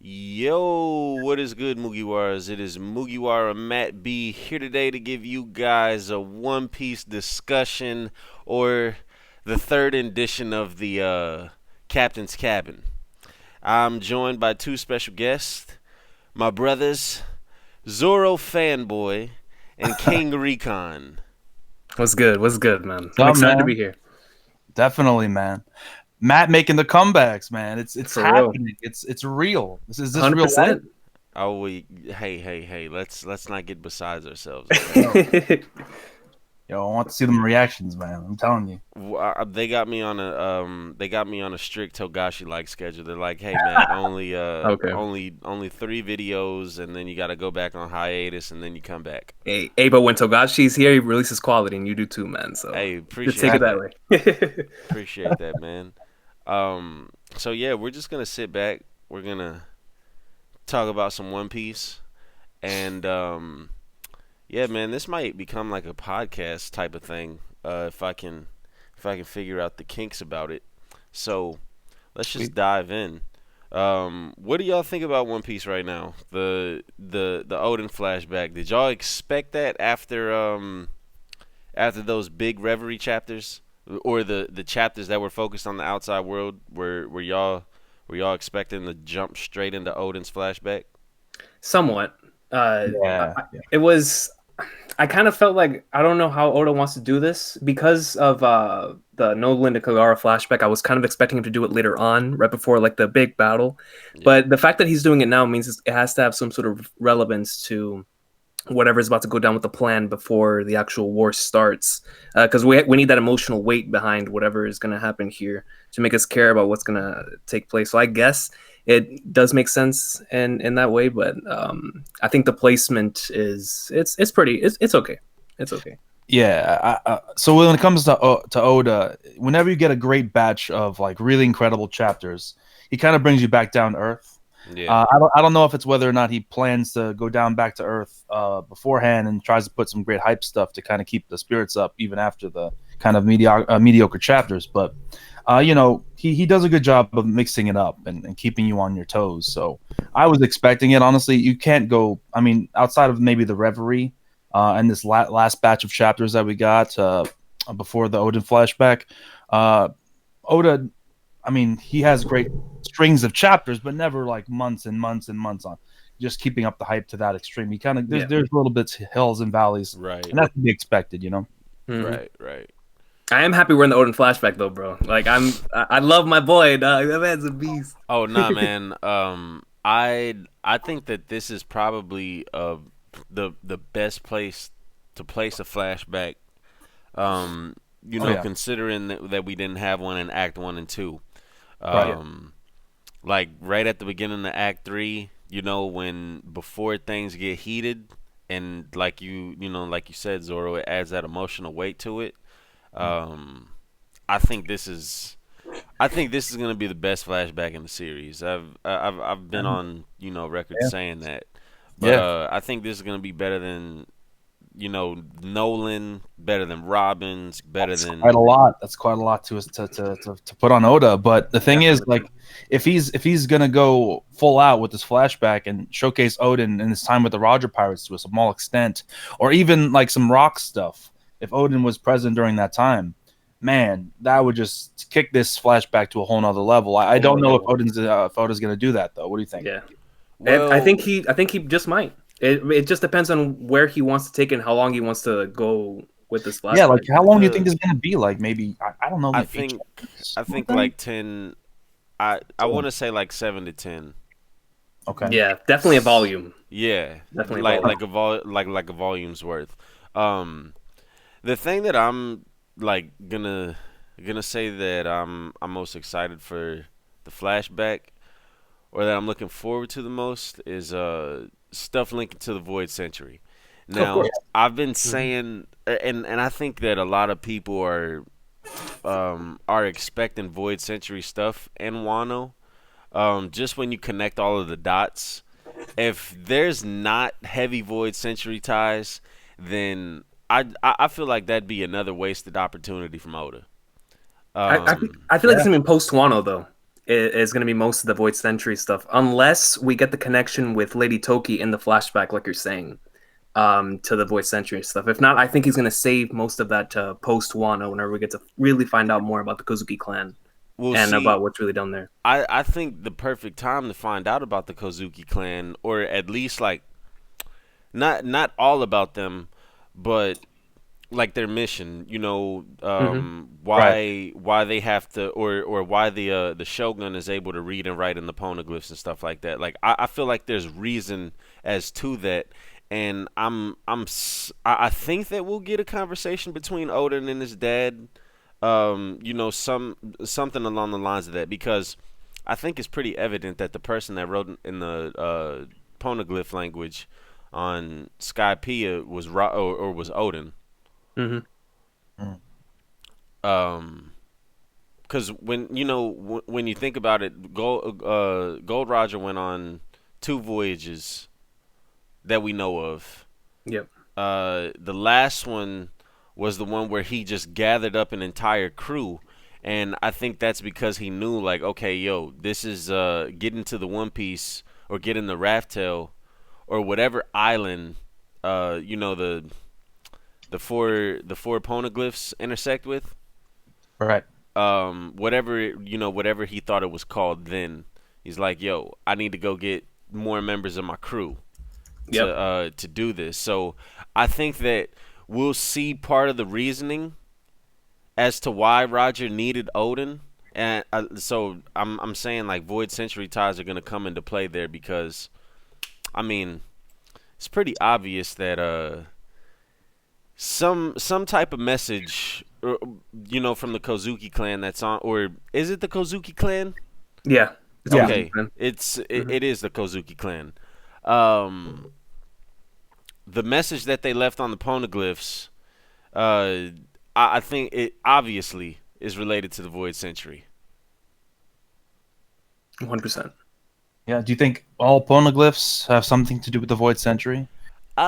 Yo, what is good, Mugiwaras? It is Mugiwara Matt B here today to give you guys a One Piece discussion or the third edition of the Captain's Cabin. I'm joined by two special guests, my brothers, Zorofanboy and KingRecon. What's good? What's good, man? I'm Up, excited to man? be here. Definitely, man. Matt making the comebacks, man. It's For real. happening. It's real. Is this real life? 100%. Oh, hey. Let's not get besides ourselves, okay? Yo, yo, I want to see them reactions, man. I'm telling you. They got me on a strict Togashi like schedule. They're like, hey man, only Okay. only 3 videos, and then you got to go back on hiatus, and then you come back. Hey, but when Togashi's here, he releases quality, and you do too, man. So Hey, just take appreciate it that way. appreciate that, man. So yeah, we're just gonna sit back. We're gonna talk about some One Piece, and yeah, man, this might become like a podcast type of thing. If I can figure out the kinks about it. So let's just Sweet. dive in. What do y'all think about One Piece right now? The Odin flashback. Did y'all expect that after those big Reverie chapters, or the chapters that were focused on the outside world? Were y'all expecting to jump straight into Odin's flashback? Somewhat. Yeah. It was. I kind of felt like I don't know how Oda wants to do this because of the Nolan to Kagara flashback. I was kind of expecting him to do it later on, right before like the big battle. Yeah. But the fact that he's doing it now means it has to have some sort of relevance to whatever is about to go down with the plan before the actual war starts. Because we need that emotional weight behind whatever is going to happen here to make us care about what's going to take place. So I guess it does make sense in that way, but I think the placement is it's pretty it's okay. It's okay. Yeah. So when it comes to Oda, whenever you get a great batch of like really incredible chapters, he kind of brings you back down to earth. Yeah. I don't know if it's whether or not he plans to go down back to Earth beforehand and tries to put some great hype stuff to kind of keep the spirits up even after the kind of mediocre chapters. But he does a good job of mixing it up and keeping you on your toes. So I was expecting it. Honestly, you can't go. I mean, outside of maybe the Reverie and this last batch of chapters that we got before the Odin flashback, Oda. I mean, he has great strings of chapters, but never like months and months and months on just keeping up the hype to that extreme. He kind of there's little bits hills and valleys, Right. and that's to be expected, you know. Mhm. Right. I am happy we're in the Odin flashback though, bro. Like I love my boy, dog. That man's a beast. Oh nah, man. I think that this is probably the best place to place a flashback. Yeah. Considering that we didn't have one in Act 1 and 2. Right. Like right at the beginning of Act 3, when before things get heated, and like you said, Zoro, it adds that emotional weight to it. Um, I think this is gonna be the best flashback in the series. I've been on record Yeah. saying that, but Yeah. I think this is gonna be better than Nolan, better than Robbins, better That's than quite a lot. That's quite a lot to put on Oda. But the thing is, like, if he's gonna go full out with this flashback and showcase Odin and his time with the Roger Pirates to a small extent, or even like some rock stuff, if Odin was present during that time, man, that would just kick this flashback to a whole nother level. I don't know if Oda's gonna do that though. What do you think? Yeah. I well. think he just might. It just depends on where he wants to take it and how long he wants to go with this Yeah, flashback. like how long do you The think this is gonna be? Like maybe I don't know, I like eight think chapters, I something think like like 10. I want to say like 7 to 10. that? Okay. Yeah, definitely a volume. Yeah, Definitely like volume. like a volume's worth. Um, the thing that I'm like gonna say that I'm most excited for the flashback, or that I'm looking forward to the most, is stuff linking to the Void Century. Of Now, course. I've been Mhm. saying, and I think that a lot of people are expecting Void Century stuff in Wano. Just when you connect all of the dots, if there's not heavy Void Century ties, then I feel like that'd be another wasted opportunity from Oda. I Um, I feel like it's gonna be post Wano though. is going to be most of the Void Century stuff, unless we get the connection with Lady Toki in the flashback, like you're saying, to the Void Century stuff. If not, I think he's going to save most of that to post Wano, whenever we get to really find out more about the Kozuki clan We'll and see. about what's really done there. I think the perfect time to find out about the Kozuki clan, or at least like not all about them, but like their mission, why they have to, or why the shogun is able to read and write in the poneglyphs and stuff like that. Like I feel like there's reason as to that, and I think that we'll get a conversation between Odin and his dad, something along the lines of that, because I think it's pretty evident that the person that wrote in the poneglyph language on Skypiea was or was Odin. Mm-hmm. Because when you think about it, Gold Roger went on 2 voyages that we know of. Yep. The last one was the one where he just gathered up an entire crew, and I think that's because he knew, like, okay, yo, this is getting to the One Piece or getting the Raftel or whatever island, the four poneglyphs intersect with. Right. Whatever he thought it was called then. He's like, yo, I need to go get more members of my crew to do this. So I think that we'll see part of the reasoning as to why Roger needed Odin. And so I'm saying, like, Void Century ties are going to come into play there, because I mean, it's pretty obvious that some type of message, from the Kozuki clan that's on, or is it the Kozuki clan? Yeah. Okay, it is the Kozuki clan. The message that they left on the poneglyphs, I think it obviously is related to the Void Century. 100%. Yeah. Do you think all poneglyphs have something to do with the Void Century? I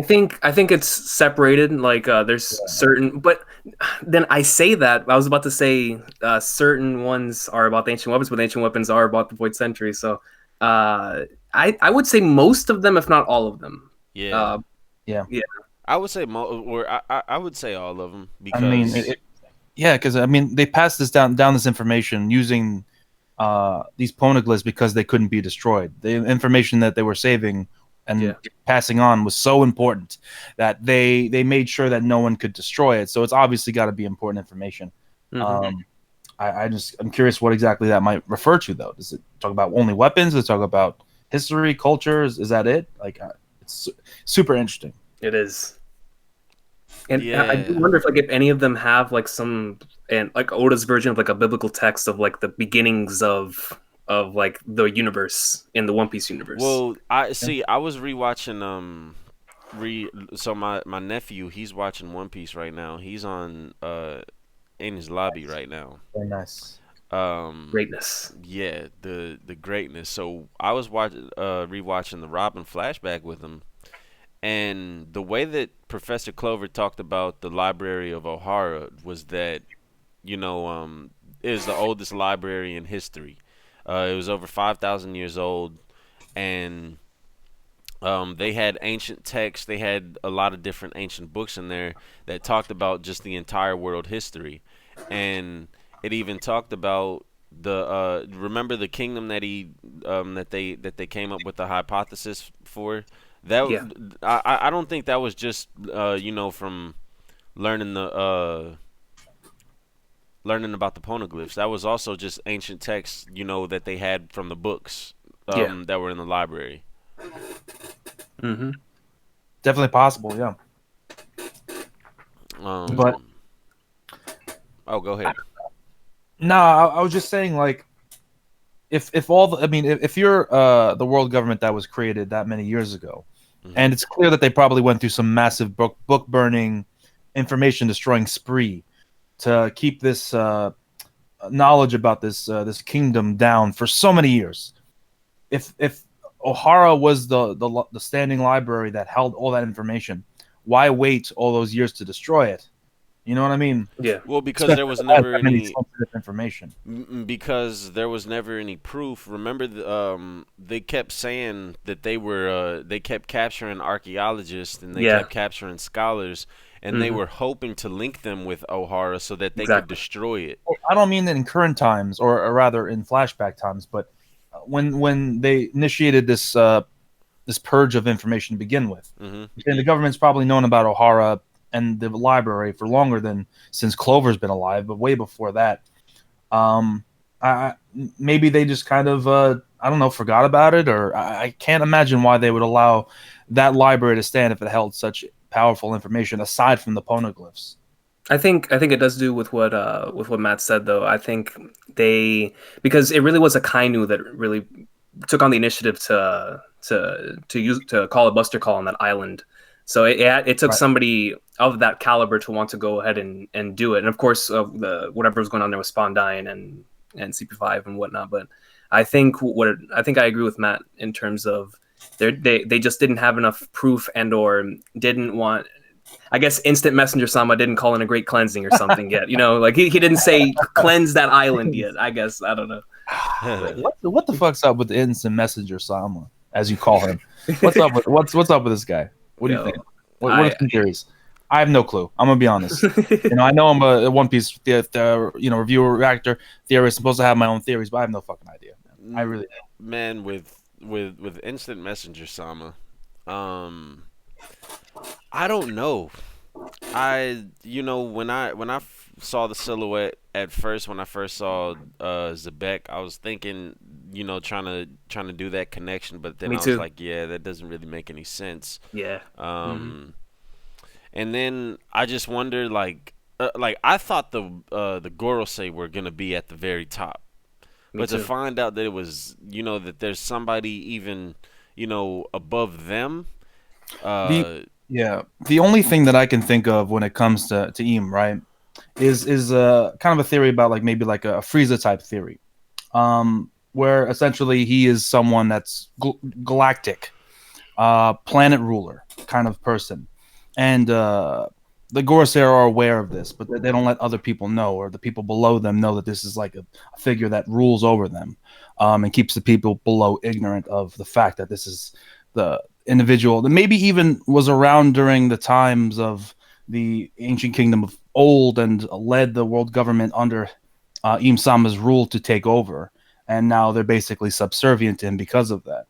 think it's separated. Like there's certain, but then I say that I was about to say certain ones are about the ancient weapons, but the ancient weapons are about the Void Century. So I would say most of them, if not all of them. Yeah. Yeah. I would say I would say all of them, because I mean, because they passed this down this information using these poneglyphs because they couldn't be destroyed. The information that they were saving and passing on was so important that they made sure that no one could destroy it. So it's obviously got to be important information. Mm-hmm. I'm curious what exactly that might refer to, though. Does it talk about only weapons? Does it talk about history, cultures? Is that it? Like, it's super interesting. It is. And I do wonder if any of them have like some, and like Oda's version of like a biblical text of like the beginnings of like the universe in the One Piece universe. Well, I was rewatching so my nephew, he's watching One Piece right now. He's on in his lobby right now. Very nice. Greatness. Yeah, the greatness. So I was rewatching the Robin flashback with him, and the way that Professor Clover talked about the Library of O'Hara was that, it is the oldest library in history. It was over 5,000 years old, and they had ancient texts. They had a lot of different ancient books in there that talked about just the entire world history, and it even talked about the remember the kingdom that they came up with the hypothesis for. I don't think that was just from learning about the poneglyphs. That was also just ancient texts, that they had from the books that were in the library. Mm-hmm. Definitely possible, yeah. But go ahead. No, I was just saying, like, if you're the world government that was created that many years ago, and it's clear that they probably went through some massive book burning, information destroying spree to keep this knowledge about this kingdom down for so many years. If O'Hara was the standing library that held all that information, why wait all those years to destroy it? You know what I mean? Yeah. Well, because Especially there was if it has never that many any sensitive information. because there was never any proof. Remember, they kept saying that they kept capturing archaeologists and they Yeah. kept capturing scholars, and they Hmm. were hoping to link them with O'Hara so that they could Exactly. destroy it. I don't mean that in current times, or rather in flashback times, but when they initiated this purge of information to begin with, Hmm. and the government's probably known about O'Hara and the library for longer than since Clover's been alive, but way before that. Um, I, maybe they just kind of I don't know, forgot about it, or I can't imagine why they would allow that library to stand if it held such powerful information aside from the poneglyphs. I think it does do with what Matt said though. I think because it really was a Kainu that really took on the initiative to call a buster call on that island. So it took Right. somebody of that caliber to want to go ahead and do it. And of course, the whatever was going on there with Spawn dying and CP5 and whatnot. But I think I agree with Matt in terms of they just didn't have enough proof and or didn't want. I guess Instant Messenger Sama didn't call in a great cleansing or something yet. Like he didn't say cleanse that island yet. I guess I don't know. But, What the fuck's up with the instant messenger Sama, as you call him? What's up with what's up with this guy? What do you think? What are some theories? I have no clue. I'm gonna be honest. I know I'm a One Piece reviewer, reactor, theorist. I'm supposed to have my own theories, but I have no fucking idea. Man. I really don't. Man, with Instant Messenger Sama, I don't know. When I saw the silhouette at first, when I first saw Zebek, I was thinking, trying to do that connection, but then Me I was too. like, yeah, that doesn't really make any sense. Yeah. And then I just wondered, like I thought the Gorosei were gonna be at the very top, Me but to too. find out that it was, that there's somebody even, above them. The only thing that I can think of when it comes to Eam, right, is kind of a theory about like maybe like a Frieza type theory, where essentially he is someone that's galactic, planet ruler kind of person, and the Gorosei are aware of this, but they don't let other people know, or the people below them know that this is like a figure that rules over them, and keeps the people below ignorant of the fact that this is the individual that maybe even was around during the times of the ancient kingdom of old and led the world government under Im Sama's rule to take over, and now they're basically subservient to him because of that.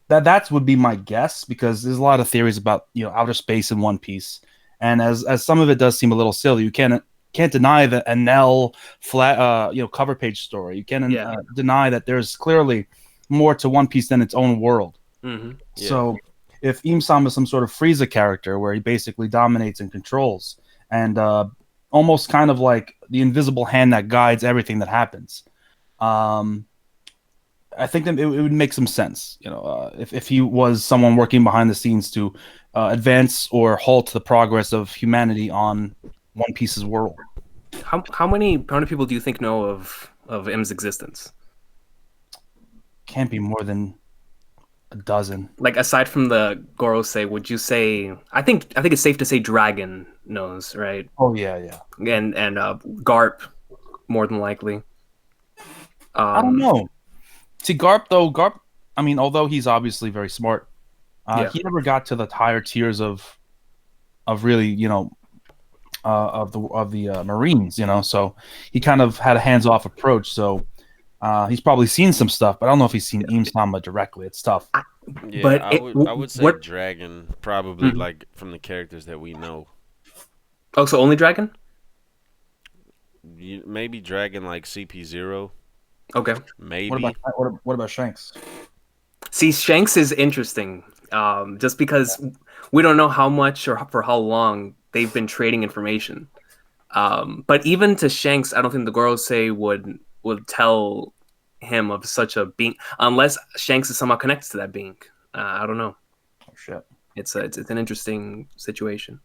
That would be my guess, because there's a lot of theories about outer space in One Piece, and as some of it does seem a little silly, you can't deny the Enel flat cover page story. You can't deny that there's clearly more to One Piece than its own world. Mm-hmm. Yeah. So if Im Sama is some sort of Frieza character where he basically dominates and controls, and almost kind of like the invisible hand that guides everything that happens, I think that it would make some sense, if he was someone working behind the scenes to advance or halt the progress of humanity on One Piece's world. How many people do you think know of M's existence? Can't be more than a dozen. Like aside from the Gorosei, would you say? I think it's safe to say Dragon knows, right? Oh yeah. And Garp, more than likely. I don't know. See, Garp, I mean, although he's obviously very smart, he never got to the higher tiers of really, of the Marines, so he kind of had a hands-off approach. So he's probably seen some stuff, but I don't know if he's seen Im Sama directly. It's tough. Yeah, but I would say Dragon, probably, like from the characters that we know. Oh, so only Dragon? Maybe Dragon, like CP0. Okay. Maybe. What about Shanks? See, Shanks is interesting, just because we don't know how much or for how long they've been trading information. But even to Shanks, I don't think the Gorosei would tell him of such a being unless Shanks is somehow connected to that being. I don't know. Oh shit! It's an interesting situation.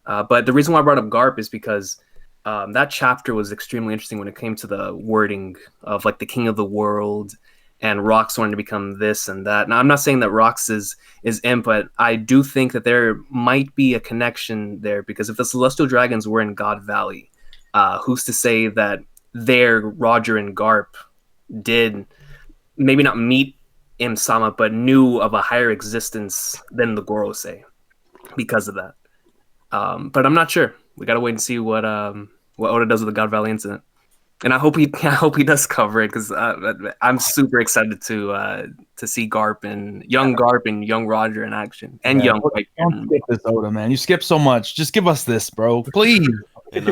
But the reason why I brought up Garp is because that chapter was extremely interesting when it came to the wording of like the king of the world and Rock's wanting to become this and that. Now, I'm not saying that Rock's is imp, but I do think that there might be a connection there, because if the Celestial Dragons were in God Valley, who's to say that there Roger and Garp did maybe not meet Im-sama, but knew of a higher existence than the Gorosei because of that. But I'm not sure. We gotta wait and see what Oda does with the God Valley incident, and I hope he does cover it, because I'm super excited to see Garp and young Roger in action, and young White. Don't skip this, Oda, man. You skip so much. Just give us this, bro, please. An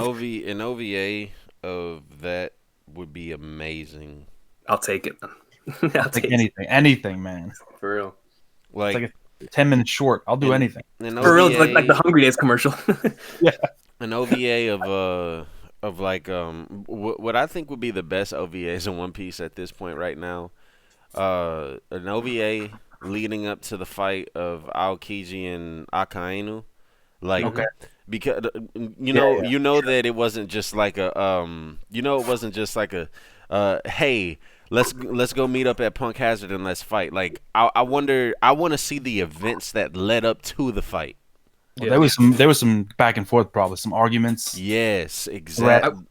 OVA of that would be amazing. I'll take it. I'll take anything, man. For real. Like, it's like a 10-minute short. I'll do anything. For real, it's like the Hungry Days commercial. Yeah. An OVA of like what I think would be the best OVAs in One Piece at this point right now. An OVA leading up to the fight of Aokiji and Akainu. Like, Okay. because you know that it wasn't just like hey, let's go meet up at Punk Hazard and let's fight. Like, I want to see the events that led up to the fight. Well, there was some back and forth, probably some arguments. Yes, exactly.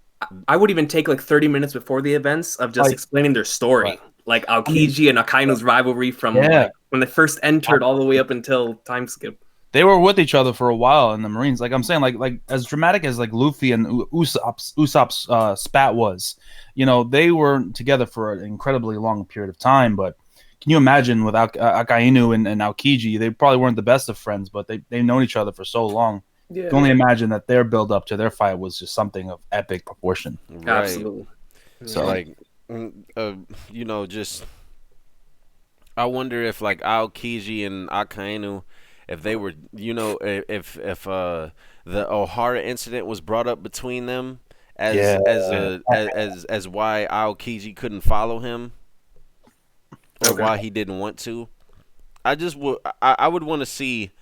I would even take like 30 minutes before the events of just explaining their story, like Aokiji and Akainu's rivalry from like, when they first entered all the way up until time skip. They were with each other for a while in the Marines. Like I'm saying, like as dramatic as like Luffy and Usopp's spat was, they were together for an incredibly long period of time. But can you imagine with Akainu and Aokiji? They probably weren't the best of friends, but they've known each other for so long. Yeah. You can only imagine that their build up to their fight was just something of epic proportion. Right. Absolutely. So like, just I wonder if like Aokiji and Akainu, if they were, if the Ohara incident was brought up between them as why Aokiji couldn't follow him, or why he didn't want to. I would want to see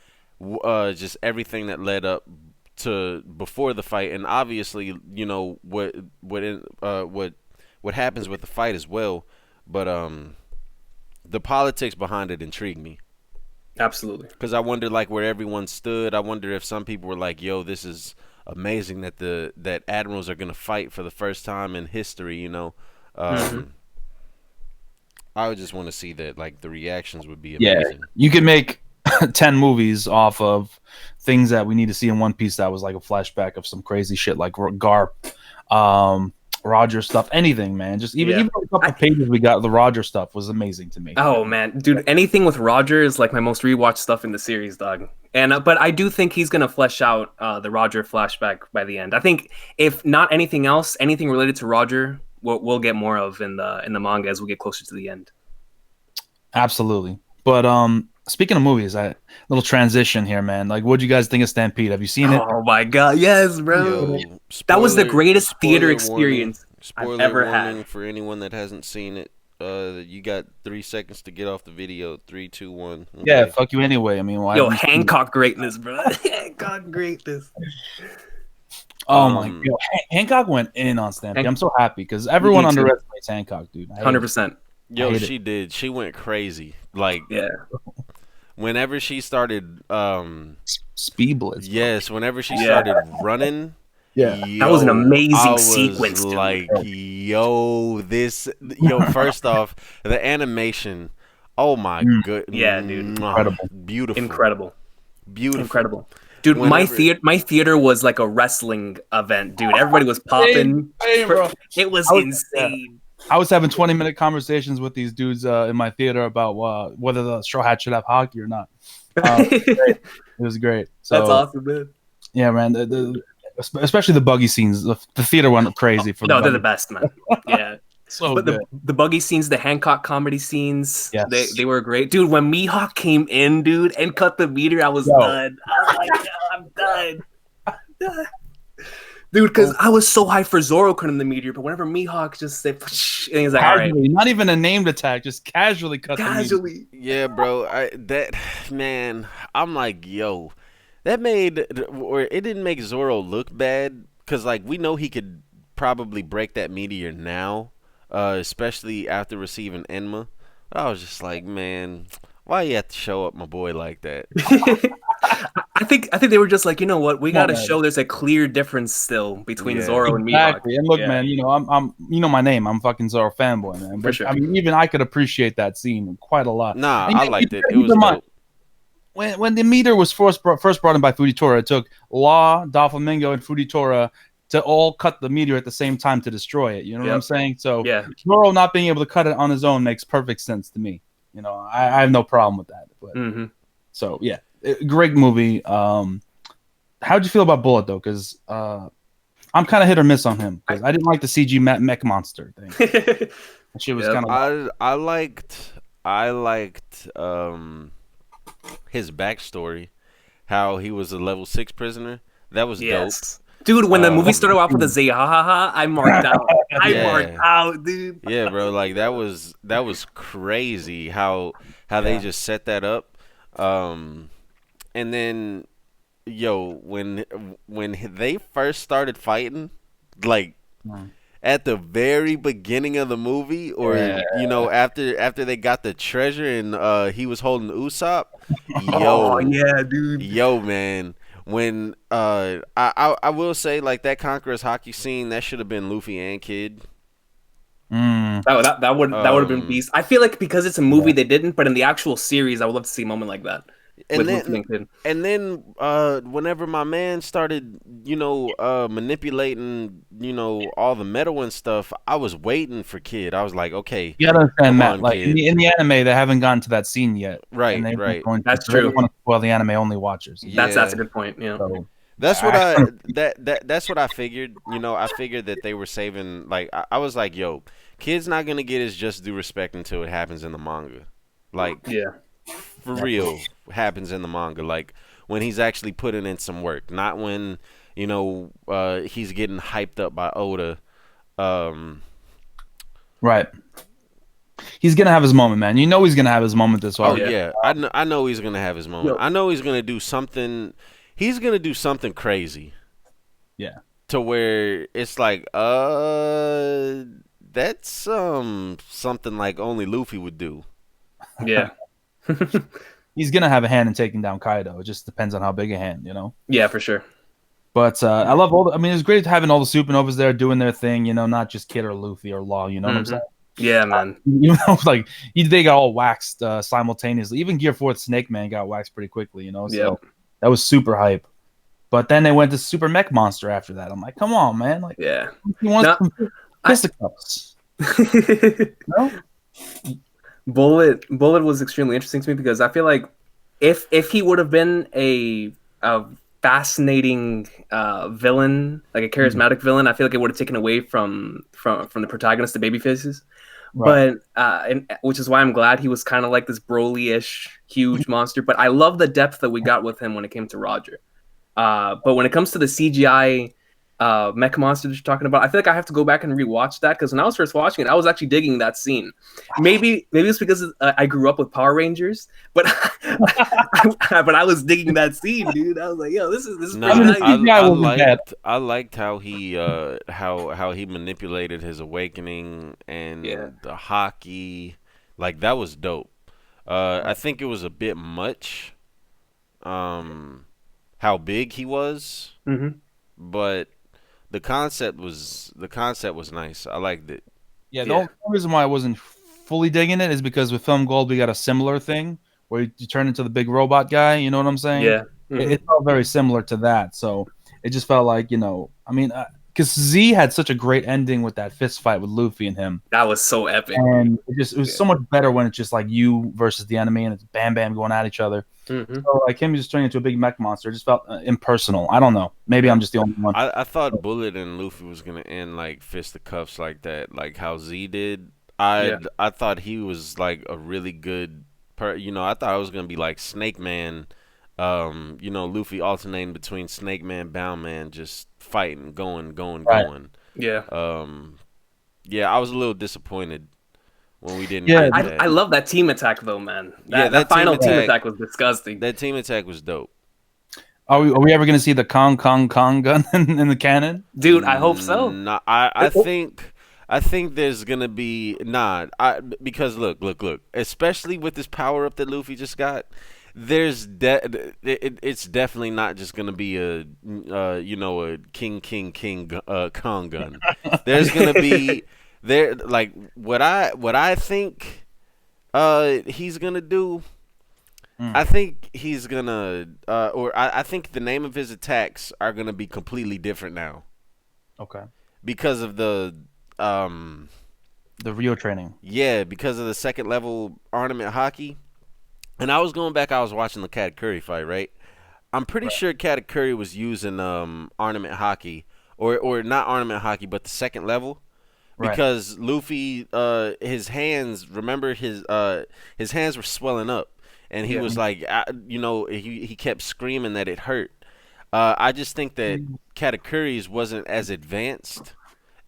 just everything that led up to before the fight, and obviously what happens with the fight as well. But the politics behind it intrigue me. Absolutely. Because I wonder like where everyone stood. I wonder if some people were like, "Yo, this is amazing that admirals are gonna fight for the first time in history." I would just want to see that. Like the reactions would be amazing. Yeah, you could make 10 movies off of things that we need to see in One Piece. That was like a flashback of some crazy shit, like Garp, Roger stuff, anything, man. Just even a couple of pages we got, the Roger stuff was amazing to me. Oh man, dude, anything with Roger is like my most rewatched stuff in the series, dog. And but I do think he's gonna flesh out the Roger flashback by the end. I think if not anything else, anything related to Roger, we'll get more of in the manga as we get closer to the end. Absolutely. But speaking of movies, little transition here, man. Like, what'd you guys think of Stampede? Have you seen it? Oh my god, yes, bro. That was the greatest theater experience I've ever had. For anyone that hasn't seen it, you got 3 seconds to get off the video. 3, 2, 1. Okay. Yeah, fuck you anyway. I mean, why? Hancock greatness, bro. Hancock greatness. Oh my god, Hancock went in on Stampede. I'm so happy because everyone underestimates Hancock, dude. 100%. Yo, she did. She went crazy. Like, whenever she started speed blitz. Yes, whenever she started running. Yeah, that was an amazing sequence. Like, first off, the animation. Oh my god. Yeah, dude. Incredible. Beautiful. Incredible. Dude, my theater was like a wrestling event, dude. Everybody was popping. It was insane. I was having 20-minute conversations with these dudes in my theater about whether the Straw Hat should have hockey or not. It was great. So, that's awesome, man. Yeah, man. Especially the buggy scenes. The theater went crazy for. No, they're the best, man. Yeah. But the buggy scenes, the Hancock comedy scenes, yes. they were great, dude. When Mihawk came in, dude, and cut the meter, I was done. I was like, I'm done. Dude, because I was so hyped for Zoro cutting the meteor, but whenever Mihawk just said, and he's like, all right. Not even a named attack, just casually cut the meteor. Yeah, bro. I'm like, yo, it didn't make Zoro look bad, because, like, we know he could probably break that meteor now, especially after receiving Enma. I was just like, man, why you have to show up my boy like that? I think they were just like, you know what, we Come got on, to man. show there's a clear difference still between Yeah, Zoro and Mihawk. Exactly. And look, Yeah, man, I'm, you know my name. I'm fucking Zoro fanboy, man. for But sure. I mean, even I could appreciate that scene quite a lot. nah, And I you liked it. gotta It keep was in mind, dope. when the meter was first brought in by Fujitora, it took Law, Doflamingo, and Fujitora to all cut the meteor at the same time to destroy it. You know what I'm Yep. saying? So Yeah. Zoro not being able to cut it on his own makes perfect sense to me. You know, I have no problem with that. But Hmm. so yeah, great movie. How'd you feel about Bullet though? Because I'm kind of hit or miss on him because I didn't like the CG mech monster thing. That shit was Yep. kind of I liked his backstory, how he was a level 6 prisoner. That was dope. Yes. Dude, when the movie Um, started off with the Zehaha, I marked out. I marked yeah, out, dude. yeah, bro. Like that was crazy how they yeah. just set that up. Um, and then yo, when they first started fighting, like Mm. at the very beginning of the movie, or Yeah. after they got the treasure and he was holding Usopp, Oh yo, yeah, dude. yo, man. When I will say, like, that Conqueror's hockey scene, that should have been Luffy and Kid. Mm. That would have been Um, beast. I feel like because it's a movie Yeah. they didn't, but in the actual series, I would love to see a moment like that and with Luffy then and Kid. and then whenever my man started, manipulating, all the metal and stuff, I was waiting for Kid. I was like, okay, You gotta understand, come Matt. on, Like Kid. in the anime, they haven't gotten to that scene yet, and Right, they weren't right. going to. That's So they don't true. want to spoil the anime only watchers. You know? That's a Yeah. good point. Yeah. So That's what I I kind of that's what I figured. I figured that they were saving. Like, I was like, yo, Kid's not gonna get his just due respect until it happens in the manga. Like, Yeah. for real, happens in the manga. Like, when he's actually putting in some work, not when he's getting hyped up by Oda. Um, right. He's gonna have his moment, man. You know he's gonna have his moment this oh arc. Yeah. yeah, I know he's gonna have his moment. Yo. I know he's gonna do something. He's gonna do something crazy. Yeah. To where it's like, that's something like only Luffy would do. Yeah. He's gonna have a hand in taking down Kaido. It just depends on how big a hand, you know. Yeah, for sure. But I love all. I mean, it's great having all the supernovas there doing their thing. You know, not just Kid or Luffy or Law. You know what I'm Mhm. saying? Yeah, man. You know, like they got all waxed simultaneously. Even Gear 4th Snake Man got waxed pretty quickly. You know, so Yep. that was super hype. But then they went to Super Mech Monster after that. I'm like, come on, man! Like Yeah. he wants No, some fisticuffs. No? Bullet was extremely interesting to me because I feel like if he would have been a fascinating villain, like a charismatic villain, I feel like it would have taken away from the protagonist, the baby faces. Right. But which is why I'm glad he was kind of like this Broly-ish huge monster. But I love the depth that we got with him when it came to Roger. But when it comes to the CGI mech monster that you're talking about, I feel like I have to go back and rewatch that because when I was first watching it, I was actually digging that scene. Maybe it's because I grew up with Power Rangers, but but I was digging that scene, dude. I was like, yo, this is Nah, pretty I mean, nice. the CGI wasn't bad. I liked how he how he manipulated his awakening and Yeah. the hockey. Like, that was dope. I think it was a bit much. How big he was, Mm-hmm. but the concept was nice. I liked it. Yeah, the Yeah. only reason why I wasn't fully digging it is because with Film Gold we got a similar thing where you turn into the big robot guy. You know what I'm saying? Yeah. Mhm. It felt very similar to that. So it just felt like, I mean, because Z had such a great ending with that fist fight with Luffy and him, That was so epic. and it was Yeah. so much better when it's just like you versus the enemy and it's Bam Bam going at each other. Mhm. So like him just turning into a big mech monster, it just felt impersonal. I don't know. Maybe I'm just the only one. I thought Bullet and Luffy was gonna end like fisticuffs like that, like how Z did. I thought he was like a really good I thought it was gonna be like Snake Man. Luffy alternating between Snake Man, Bound Man, just fighting, going, Right. going. Yeah. Yeah, I was a little disappointed when we didn't Yeah, get that. I love that team attack though, man. Yeah, That that final team team attack- attack was disgusting. That team attack was dope. Are we ever gonna see the Kong gun in the cannon? Dude, I hope so. No, I think I think there's gonna be because look, especially with this power up that Luffy just got, it's definitely not just gonna be a a King Kong gun. There's gonna be like what I think he's gonna do. I think he's gonna I think the name of his attacks are gonna be completely different now Okay. because of The Rio training. because of the second level ornament hockey. And I was going back, I was watching the Katakuri fight, right? I'm pretty sure Katakuri was using ornament hockey or not ornament hockey, but the second level. Right. Because Luffy, his hands, remember his hands were swelling up, and he was like, he kept screaming that it hurt. I just think that Katakuri's wasn't as advanced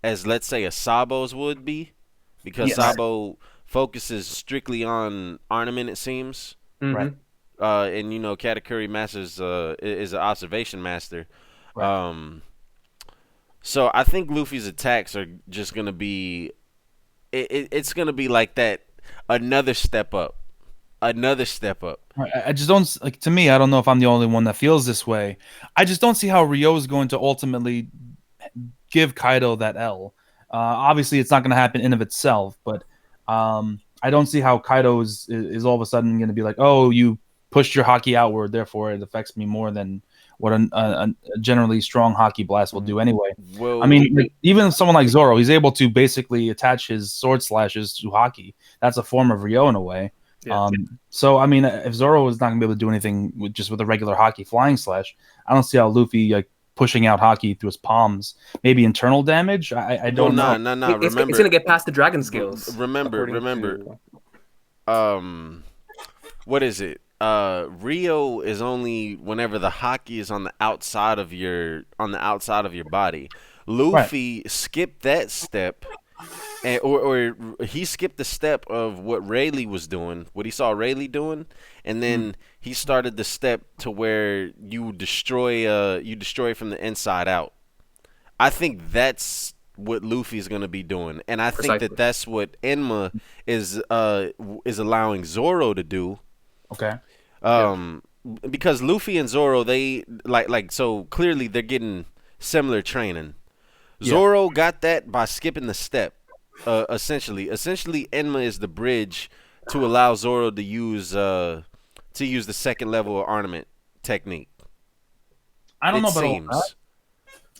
as, let's say, a Sabo's would be, because Sabo focuses strictly on ornament, it seems. Right. And Katakuri masters is an observation master. Right. So I think Luffy's attacks are just gonna be, it's gonna be like that, another step up, another step up. I just don't like. To me, I don't know if I'm the only one that feels this way. I just don't see how Rio is going to ultimately give Kaido that L. Obviously, it's not going to happen in of itself, but I don't see how Kaido is all of a sudden going to be like, oh, you pushed your hockey outward, therefore it affects me more than what a generally strong hockey blast will do anyway. Well, I mean, like, even someone like Zoro, he's able to basically attach his sword slashes to hockey. That's a form of Rio in a way. Yeah. So I mean, if Zoro is not going to be able to do anything with a regular hockey flying slash, I don't see how Luffy pushing out hockey through his palms, maybe internal damage. I don't know. No. It's Remember, gonna get past the dragon skills. remember, what is it? Rio is only whenever the hockey is on the outside of your body. Luffy skipped that step, and or he skipped the step of what Rayleigh was doing, what he saw Rayleigh doing, and then he started the step to where you destroy from the inside out. I think that's what Luffy's gonna be doing, and I think that that's what Enma is allowing Zoro to do. Okay. Because Luffy and Zoro, they so clearly they're getting similar training. Zoro got that by skipping the step. Essentially, Enma is the bridge to allow Zoro to use the second level of ornament technique. I don't know about all that.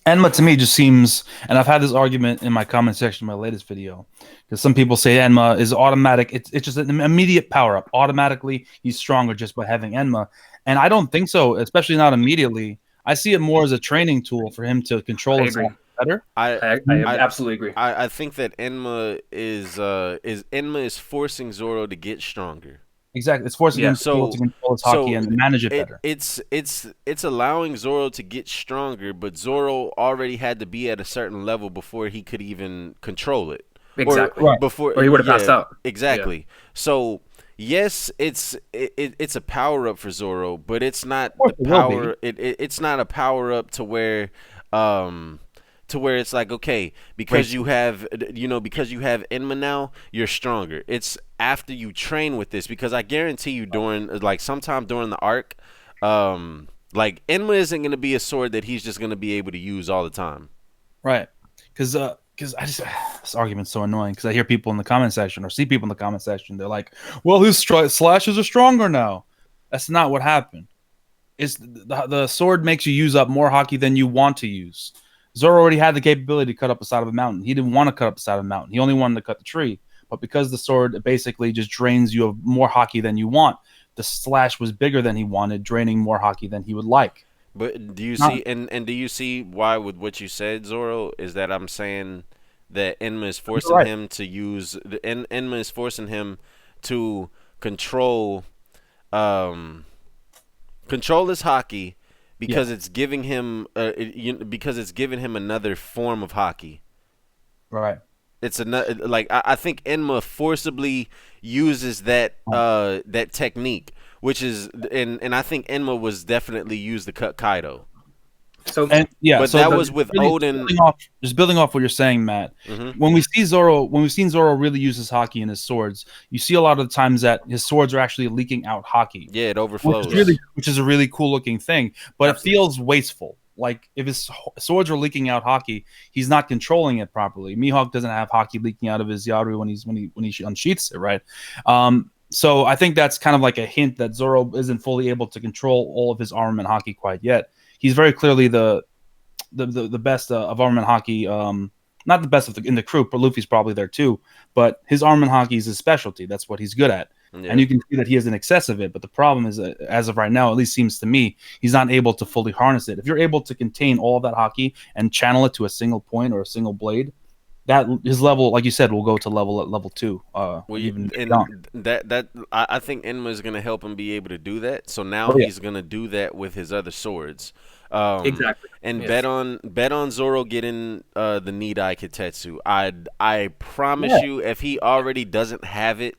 Enma to me just seems, and I've had this argument in my comment section in my latest video, because some people say Enma is automatic. It's just an immediate power up. Automatically, he's stronger just by having Enma, and I don't think so. Especially not immediately. I see it more as a training tool for him to control himself better. I absolutely agree. I think that Enma is forcing Zoro to get stronger. Exactly, it's forcing him to control his hockey and manage it better. It's allowing Zoro to get stronger, but Zoro already had to be at a certain level before he could even control it. Exactly. Or he would have passed out. Exactly. Yeah. So yes, it's a power up for Zoro, but it's not the power. It's not a power up to where it's like, okay, because you have Enma now, you're stronger. It's after you train with this, because I guarantee you sometime during the arc, Enma isn't gonna be a sword that he's just gonna be able to use all the time. Right. Because this argument's so annoying, because I hear people in the comment section or see people in the comment section, they're like, well, his slashes are stronger now. That's not what happened. It's the sword makes you use up more hockey than you want to use. Zoro already had the capability to cut up the side of a mountain. He didn't want to cut up the side of a mountain. He only wanted to cut the tree. But because the sword basically just drains you of more hockey than you want, the slash was bigger than he wanted, draining more hockey than he would like. But do you see and do you see why with what you said, Zoro, is that I'm saying that Enma is forcing him to use Enma is forcing him to control his hockey, because it's giving him another form of hockey. Right. It's another, I think Enma forcibly uses that technique, which is and I think Enma was definitely used to cut Kaido. So And yeah, But so that the, was with Odin. just building off what you're saying, Matt. Mhm. When we've seen Zoro really use his haki and his swords, you see a lot of the times that his swords are actually leaking out haki, Yeah, it which is overflows. a really cool looking thing. But it Absolutely. feels wasteful. Like if his swords are leaking out haki, he's not controlling it properly. Mihawk doesn't have haki leaking out of his Yaru when he unsheaths it, right? So I think that's kind of like a hint that Zoro isn't fully able to control all of his armament haki quite yet. He's very clearly the best of armament haki. Not the best in the crew, but Luffy's probably there too. But his armament haki is his specialty. That's what he's good at. And Yeah. you can see that he has an excess of it. But the problem is, as of right now, at least seems to me, he's not able to fully harness it. If you're able to contain all of that haki and channel it to a single point or a single blade, that his level, like you said, will go to level 2. Well, Even beyond. and I think Enma is gonna help him be able to do that. So now Oh yeah, he's gonna do that with his other swords. exactly. And Yes. bet on Zoro getting the Nidai Kitetsu. I promise Yeah. you, if he already doesn't have it,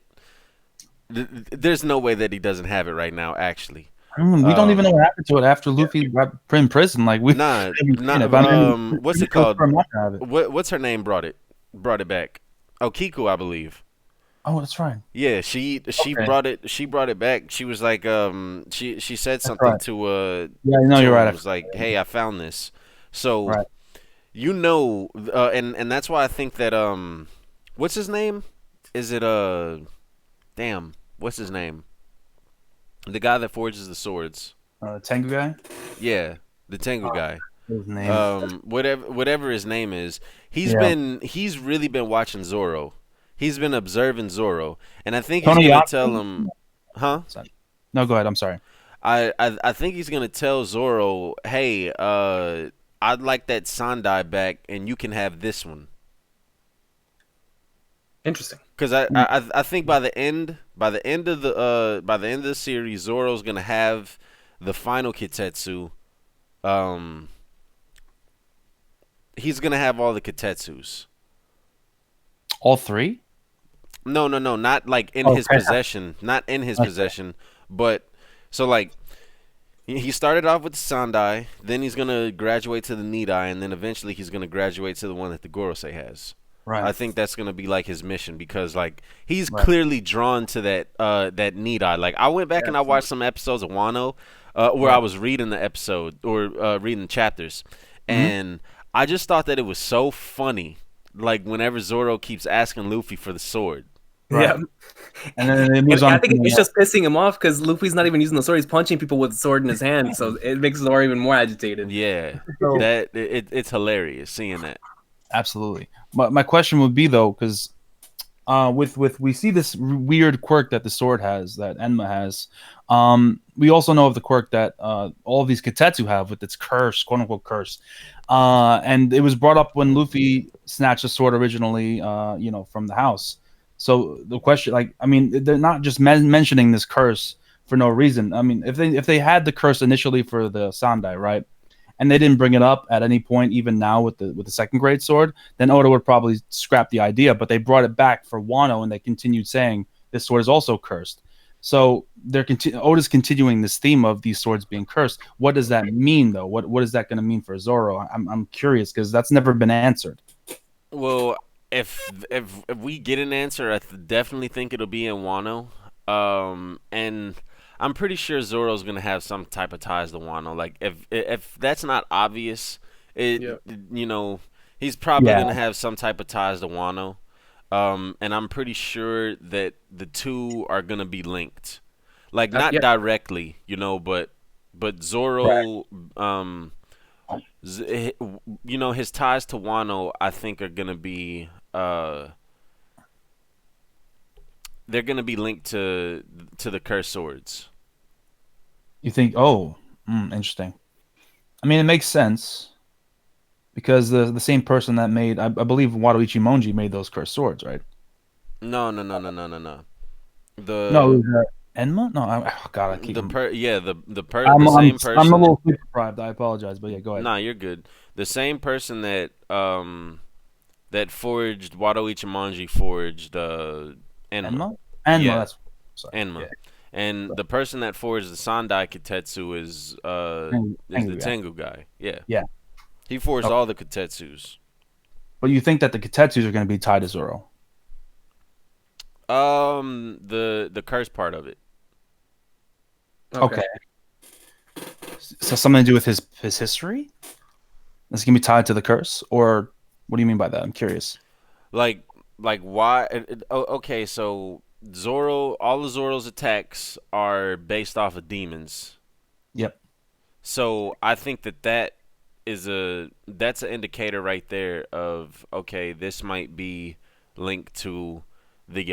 there's no way that he doesn't have it right now. Actually, we don't even know what happened to it after Luffy got put in prison. Like we nah, haven't seen nah. it. But I mean, What's it pretty called? sure I'm not gonna have it. What's her name? Brought it back. Oh, Kiku, I believe. Oh, that's right. Yeah, she Okay. brought it back. She was like she said That's something right. to Yeah, no, to you're him. right. It was like, "Hey, I found this." So, Right. you know, and that's why I think that what's his name? Is it damn, what's his name? The guy that forges the swords. Tengu guy. Yeah, the Tengu guy. His name. Whatever his name is, Yeah. he's really been watching Zoro. He's been observing Zoro, and I think he's Tony gonna Yako? tell him, huh? Sorry. No, go ahead. I'm sorry. I think he's gonna tell Zoro, hey, I'd like that Sandai back, and you can have this one. Interesting. Because I think by the end of the series, Zoro's gonna have the final Kitetsu. Um, he's gonna have all the Kitetsus. All three? No, not like in his Okay. possession, not in his Okay. possession, but so like he started off with the Sandai, then he's gonna graduate to the Nidai, and then eventually he's gonna graduate to the one that the Gorosei has. I Right. think that's gonna be like his mission because like he's Right. clearly drawn to that Nidai. Like I went back and I watched some episodes of Wano, where I Right. was reading the episode or reading the chapters, Mhm. and I just thought that it was so funny. Like whenever Zoro keeps asking Luffy for the sword. Right. Yeah. And then it moves And on. I think to it's the- just pissing him off because Luffy's not even using the sword; he's punching people with the sword in his hand, so it makes Zoro even more agitated. Yeah, So- it's hilarious seeing that. Absolutely. My question would be though, because with we see this weird quirk that the sword has, that Enma has. We also know of the quirk that all of these Katetsu have with its curse, quote unquote curse. And it was brought up when Luffy snatched the sword originally, from the house. So the question, like, I mean, they're not just mentioning this curse for no reason. I mean, if they had the curse initially for the Sandai, right, and they didn't bring it up at any point, even now with the second grade sword, then Oda would probably scrap the idea. But they brought it back for Wano, and they continued saying this sword is also cursed. So Oda's continuing this theme of these swords being cursed. What does that mean, though? What is that going to mean for Zoro? I'm curious because that's never been answered. Well, if we get an answer, I definitely think it'll be in Wano. And I'm pretty sure Zoro's gonna have some type of ties to Wano. Like if that's not obvious, Yep. he's probably Yeah. gonna have some type of ties to Wano. And I'm pretty sure that the two are gonna be linked, like not Yeah. directly, but Zoro, his ties to Wano, I think are gonna be they're gonna be linked to the cursed swords. You think? Oh, interesting. I mean, it makes sense because the same person that made, I believe, Wadoichi Monji made those cursed swords, right? No. No, The it was, Enma? No, oh God, I keep. the I'm, same I'm a person. little sleep deprived. I apologize, but yeah, go ahead. Nah, you're good. The same person that forged Wado Ichimonji forged Enma. Enma? Enma, Yeah. that's sorry. Enma. Yeah. And the person that forged the Sandai Kitetsu is the Guy. Tengu guy. Yeah. Yeah. He forged Okay. all the Kitetsus. But you think that the Kitetsus are going to be tied to Zoro? The curse part of it. Okay. So something to do with his history? Is going to be tied to the curse, or what do you mean by that? I'm curious. Like why? Okay, so Zoro, all of Zoro's attacks are based off of demons. Yep. So I think that's an indicator right there of, okay, this might be linked to the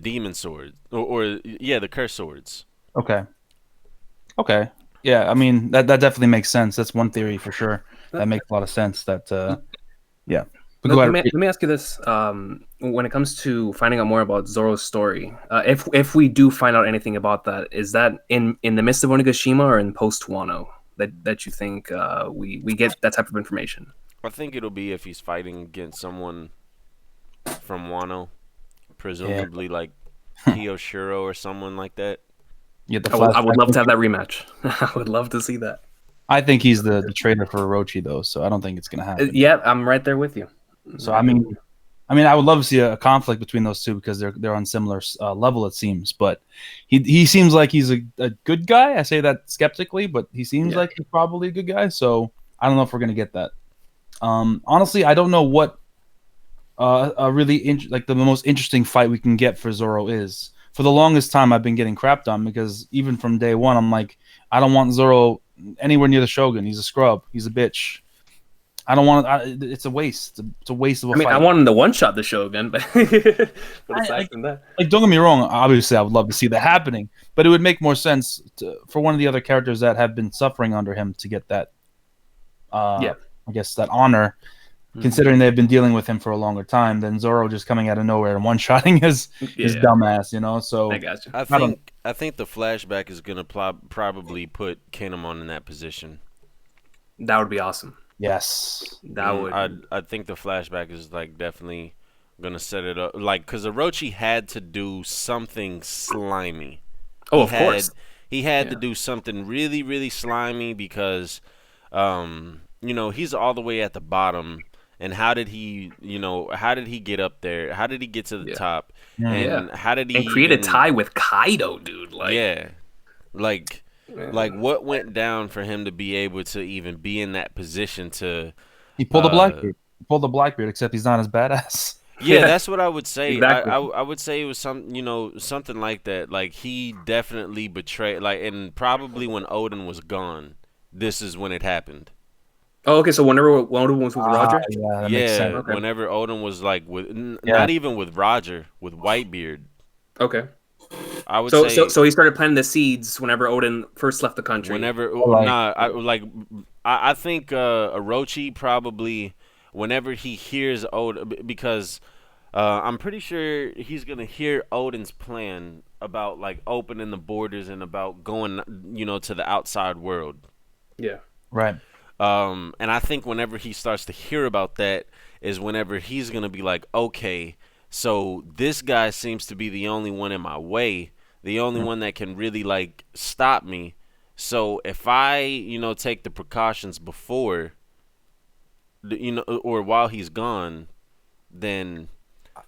demon sword, or yeah, the curse swords. Okay. Okay. Yeah, I mean that definitely makes sense. That's one theory for sure. That makes a lot of sense. That yeah. But go Let ahead. me let me ask you this: when it comes to finding out more about Zoro's story, if we do find out anything about that, is that in the midst of Onigashima or in post Wano that you think we get that type of information? I think it'll be if he's fighting against someone from Wano, Yeah. presumably like Kiyoshiro or someone like that. Yeah, the I would flashback. love to have that rematch. I would love to see that. I think he's the traitor for Orochi though, so I don't think it's gonna happen. Yeah, I'm right there with you. So I mean, I would love to see a conflict between those two because they're on similar level, it seems. But he seems like he's a good guy. I say that skeptically, but he seems like he's probably a good guy. So I don't know if we're gonna get that. Honestly, I don't know what a really like the most interesting fight we can get for Zoro is. For the longest time, I've been getting crapped on because even from day one, I'm like, I don't want Zoro anywhere near the Shogun. He's a scrub. He's a bitch. I don't want. It's a waste. It's a waste of a fight. I want him to one shot the Shogun, but aside from that, like, don't get me wrong. Obviously, I would love to see that happening, but it would make more sense for one of the other characters that have been suffering under him to get that. I guess that honor, considering they've been dealing with him for a longer time than Zoro just coming out of nowhere and one shotting his dumbass. So I got you. I think the flashback is gonna probably put Kinemon in that position. That would be awesome. Yes, that would. I think the flashback is like definitely gonna set it up, like, because Orochi had to do something slimy. Oh, of course. He had to do something really, really slimy because, he's all the way at the bottom. And how did he get up there? How did he get to the top? And how did he create a tie with Kaido, dude? Like what went down for him to be able to even be in that position to? He pulled a Blackbeard. He pulled a Blackbeard, except he's not as badass. Yeah, that's what I would say. Exactly. I would say it was something like that. Like, he definitely betrayed. Like, and probably when Odin was gone, this is when it happened. Oh, okay. So whenever Odin was with Roger, that makes sense. Okay. Whenever Odin was like with, not even with Roger, with Whitebeard. Okay. I would say. So he started planting the seeds whenever Odin first left the country. Whenever, I think Orochi probably, whenever he hears Odin, because I'm pretty sure he's gonna hear Odin's plan about like opening the borders and about going, to the outside world. Yeah. Right. And I think whenever he starts to hear about that is whenever he's gonna be like, okay, so this guy seems to be the only one in my way, the only one that can really like stop me. So if I, take the precautions before, or while he's gone, then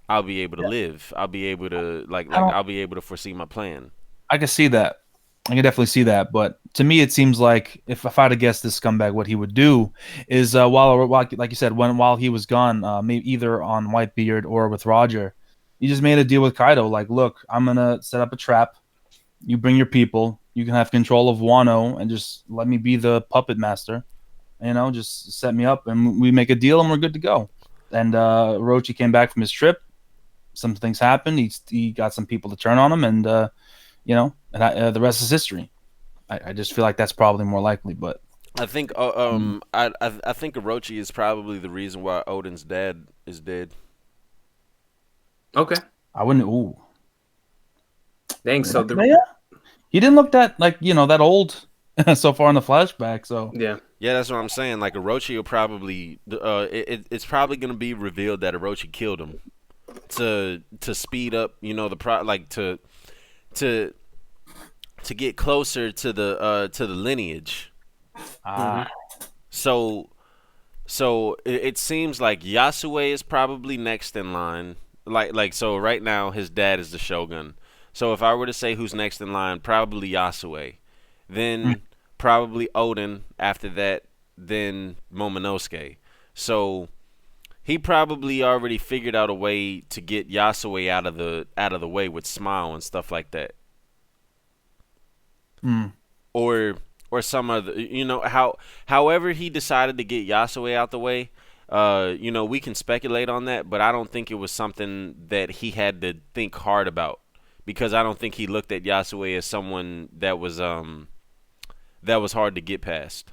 I'll be able to live. I'll be able to I'll be able to foresee my plan. I can see that. I can definitely see that. But to me, it seems like if I had to guess this scumbag, what he would do is while like you said, while he was gone, maybe either on Whitebeard or with Roger, he just made a deal with Kaido. Like, look, I'm gonna set up a trap. You bring your people. You can have control of Wano and just let me be the puppet master. Just set me up and we make a deal and we're good to go. And Orochi came back from his trip. Some things happened. He got some people to turn on him, and the rest is history. I just feel like that's probably more likely. But I think I think Orochi is probably the reason why Odin's dad is dead. Okay. I wouldn't. Ooh. Dang. So he didn't look that that old so far in the flashback. So yeah, that's what I'm saying. Like, Orochi will probably it's probably gonna be revealed that Orochi killed him to speed up, to to get closer to the lineage. Ah, Hmm. So it seems like Yasue is probably next in line. So right now his dad is the Shogun. So if I were to say who's next in line, probably Yasue. mm, Then probably Odin after that, then Momonosuke. So he probably already figured out a way to get Yasue out of the way with Smile and stuff like that. mm. Or some other, however he decided to get Yasue out the way. We can speculate on that, but I don't think it was something that he had to think hard about, because I don't think he looked at Yasue as someone that was hard to get past.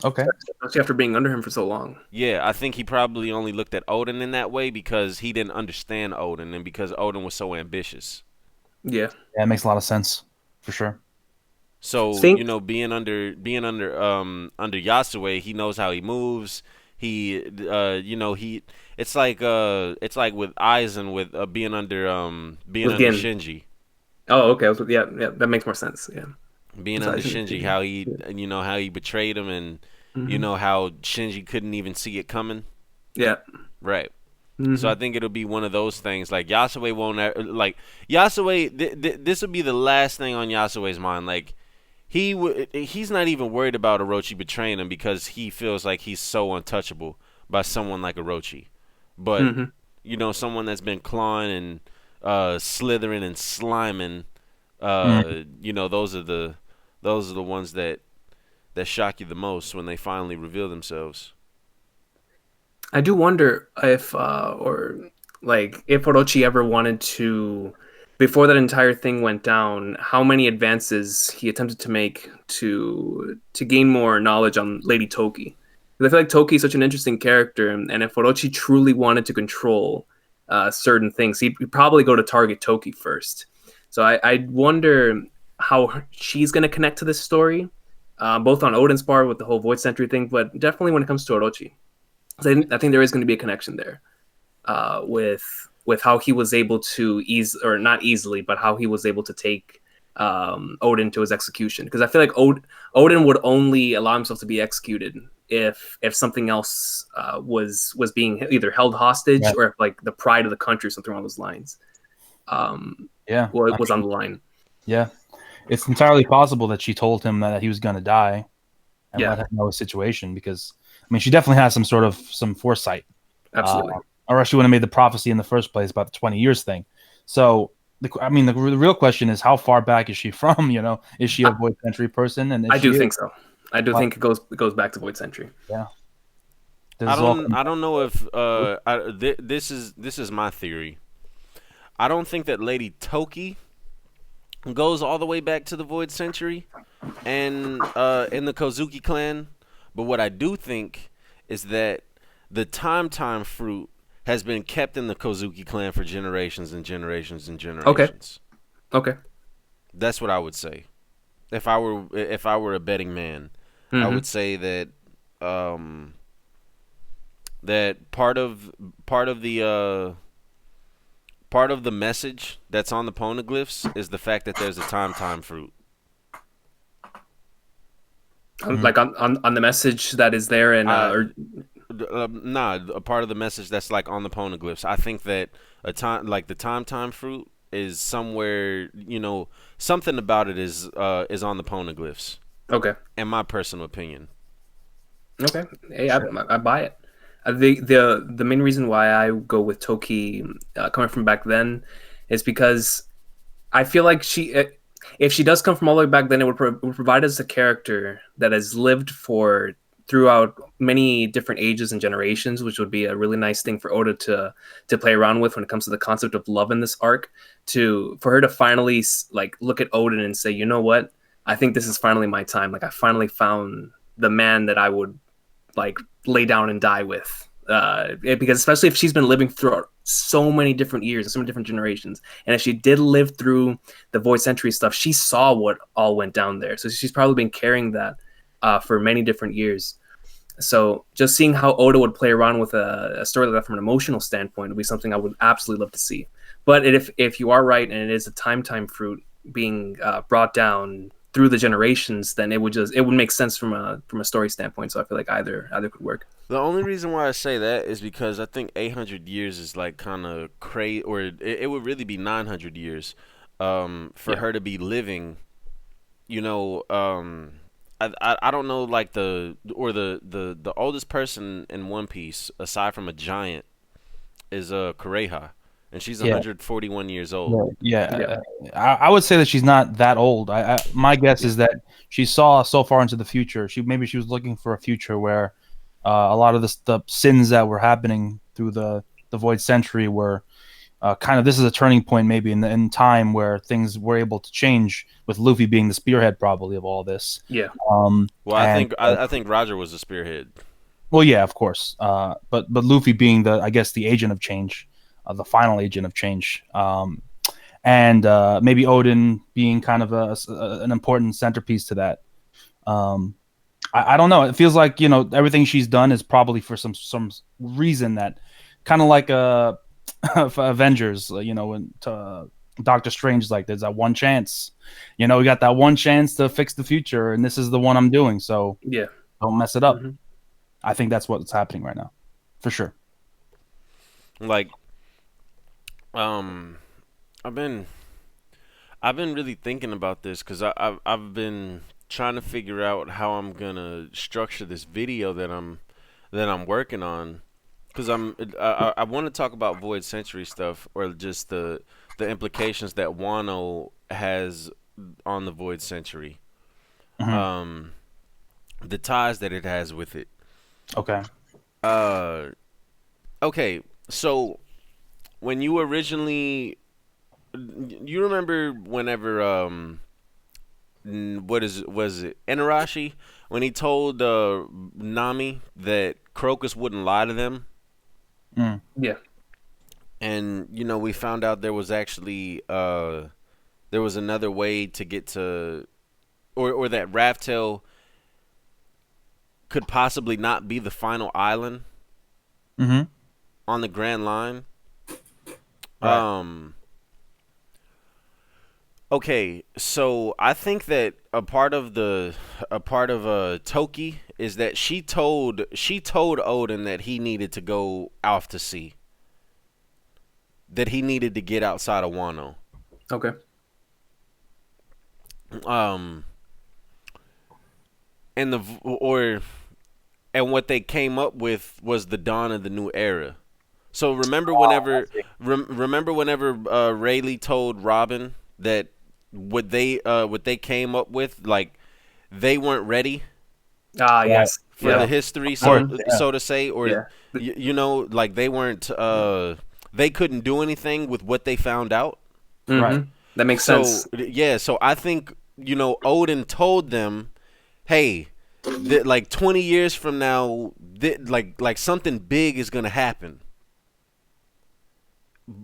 Okay. Especially after being under him for so long. Yeah, I think he probably only looked at Odin in that way because he didn't understand Odin and because Odin was so ambitious. Yeah. Yeah, it makes a lot of sense for sure. So, Think. under Yasue, he knows how he moves. He he it's like with Aizen with being With under Gin. Shinji. Oh, okay. Yeah, yeah, that makes more sense. Yeah. Being under Besides Shinji, Shinji. how he Yeah. how he betrayed him, and Hmm. how Shinji couldn't even see it coming. Yeah. Right. So I Hmm. think it'll be one of those things. Like Yasue won't like Yasue. This will be the last thing on Yasue's mind. Like he's not even worried about Orochi betraying him because he feels like he's so untouchable by someone like Orochi. But Hmm. someone that's been clawing and slithering and sliming. Mm. Those are the ones that shock you the most when they finally reveal themselves. I do wonder if, or like, if Orochi ever wanted to, before that entire thing went down, how many advances he attempted to make to gain more knowledge on Lady Toki. Because I feel like Toki is such an interesting character, and if Orochi truly wanted to control certain things, he'd probably go to target Toki first. So I wonder how she's going to connect to this story, both on Odin's part with the whole Void Sentry thing, but definitely when it comes to Orochi. I think there is going to be a connection there with how he was able to ease, or not easily, but how he was able to take Odin to his execution. Because I feel like Odin would only allow himself to be executed if something else was being either held hostage, Yeah. or if like the pride of the country or something along those lines Yeah. I was on mean, the line. yeah. It's entirely possible that she told him that he was going to die and Yeah, let him know his situation because, I mean, she definitely has some foresight. Uh, absolutely. or else she wouldn't have made the prophecy in the first place about the 20 years thing. So, the real question is how far back is she from? Is she a I, void century person? And if I do she is, think so. I do well, think it goes back to Void Sentry. yeah, this is all. I don't know if this is my theory. I don't think that Lady Toki goes all the way back to the Void Century and in the Kozuki clan, but what I do think is that the time fruit has been kept in the Kozuki clan for generations and generations and Okay. generations. Okay. That's what I would say. If I were a betting man, I Hmm. would say that that part of the message that's on the poneglyphs is the fact that there's a time fruit. Mhm. Like on the message that is there, and I or nah, a part of the message that's like on the poneglyphs. I think that a time like the time fruit is somewhere. Something about it is on the poneglyphs. okay. In my personal opinion. Okay. Hey, I, Sure. I buy it. The main reason why I go with Toki coming from back then is because I feel like if she does come from all the way back then, it would provide us a character that has lived throughout many different ages and generations, which would be a really nice thing for Oda to play around with when it comes to the concept of love in this arc. For her to finally like look at Odin and say, you know what, I think this is finally my time. Like I finally found the man that I would like lay down and die with. Because especially if she's been living through so many different years, so many different generations, and if she did live through the Void Century stuff, she saw what all went down there. So she's probably been carrying that for many different years. So just seeing how Oda would play around with a story like that from an emotional standpoint would be something I would absolutely love to see. But if you are right and it is a time fruit, being brought down through the generations, then it would make sense from a story standpoint. So I feel like either could work. The only reason why I say that is because I think 800 years is like kind of crazy, or it would really be 900 years for her to be living. You know, I don't know, like the oldest person in One Piece aside from a giant is Kureha, and she's Yeah. 141 years old. Yeah. I would say that she's not that old. My guess is that she saw so far into the future. Maybe she was looking for a future where a lot of the sins that were happening through the Void Century were kind of, this is a turning point maybe in time where things were able to change, with Luffy being the spearhead probably of all this. Yeah. Well, I think Roger was the spearhead. Well, yeah, of course. But Luffy being the agent of change, the final agent of change. And maybe Odin being kind of an important centerpiece to that. I don't know. It feels like, everything she's done is probably for some reason, that kind of like for Avengers, when Doctor Strange is like, there's that one chance, we got that one chance to fix the future, and this is the one I'm doing. So yeah, don't mess it up. Mm-hmm. I think that's what's happening right now, for sure. Like, I've been really thinking about this because I've been trying to figure out how I'm gonna structure this video that I'm working on, because I want to talk about Void Century stuff, or just the implications that Wano has on the Void Century, Mm-hmm. the ties that it has with it. Okay. Okay, so when you originally, you remember whenever was it Inarashi, when he told Nami that Crocus wouldn't lie to them? Mm. Yeah. And we found out there was actually there was another way to get to, or that Raftel could possibly not be the final island Mm-hmm. on the Grand Line. Right. Okay, so I think that a part of Toki is that she told Odin that he needed to go off to sea, that he needed to get outside of Wano. Okay. And what they came up with was the dawn of the new era. So remember whenever Rayleigh told Robin that what they came up with, like, they weren't ready Yes. for the history, so to say, or like they weren't they couldn't do anything with what they found out. Mm-hmm. Right. That makes sense. Yeah, so I think Odin told them, hey, like 20 years from now, like something big is gonna happen,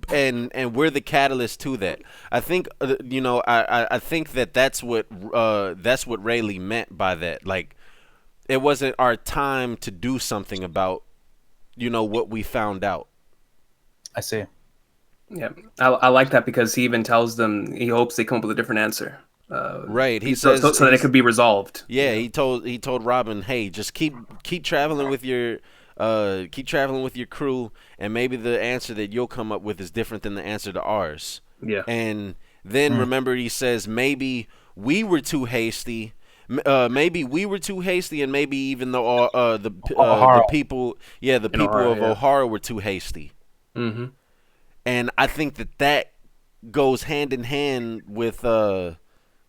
and we're the catalyst to that. I think I think that's what Rayleigh meant by that. Like, it wasn't our time to do something about what we found out. I see. Yeah, I like that, because he even tells them he hopes they come up with a different answer. Right. He so, says so that it could be resolved. Yeah, he told Robin, hey, just keep traveling with your crew, and maybe the answer that you'll come up with is different than the answer to ours. Yeah. And then remember, he says maybe we were too hasty. Maybe we were too hasty, and maybe even the people, of O'Hara were too hasty. Mm-hmm. And I think that goes hand in hand with the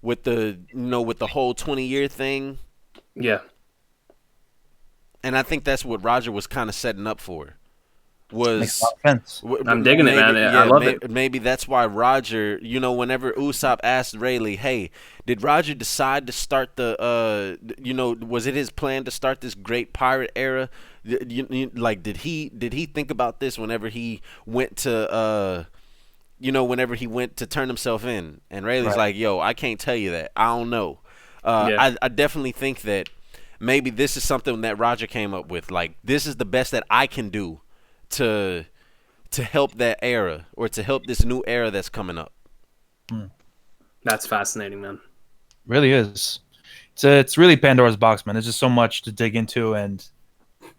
with the whole 20-year thing. Yeah. And I think that's what Roger was kind of setting up for. Makes a lot of sense. I'm digging it, man. I love it. Maybe that's why Roger, whenever Usopp asked Rayleigh, hey, did Roger decide to start the, was it his plan to start this great pirate era? Like, did he think about this whenever he went to, whenever he went to turn himself in? And Rayleigh's like, yo, I can't tell you that. I don't know. I definitely think that maybe this is something that Roger came up with. Like, this is the best that I can do to help that era, or to help this new era that's coming up. That's fascinating, man. Really is. It's really Pandora's box, man. There's just so much to dig into and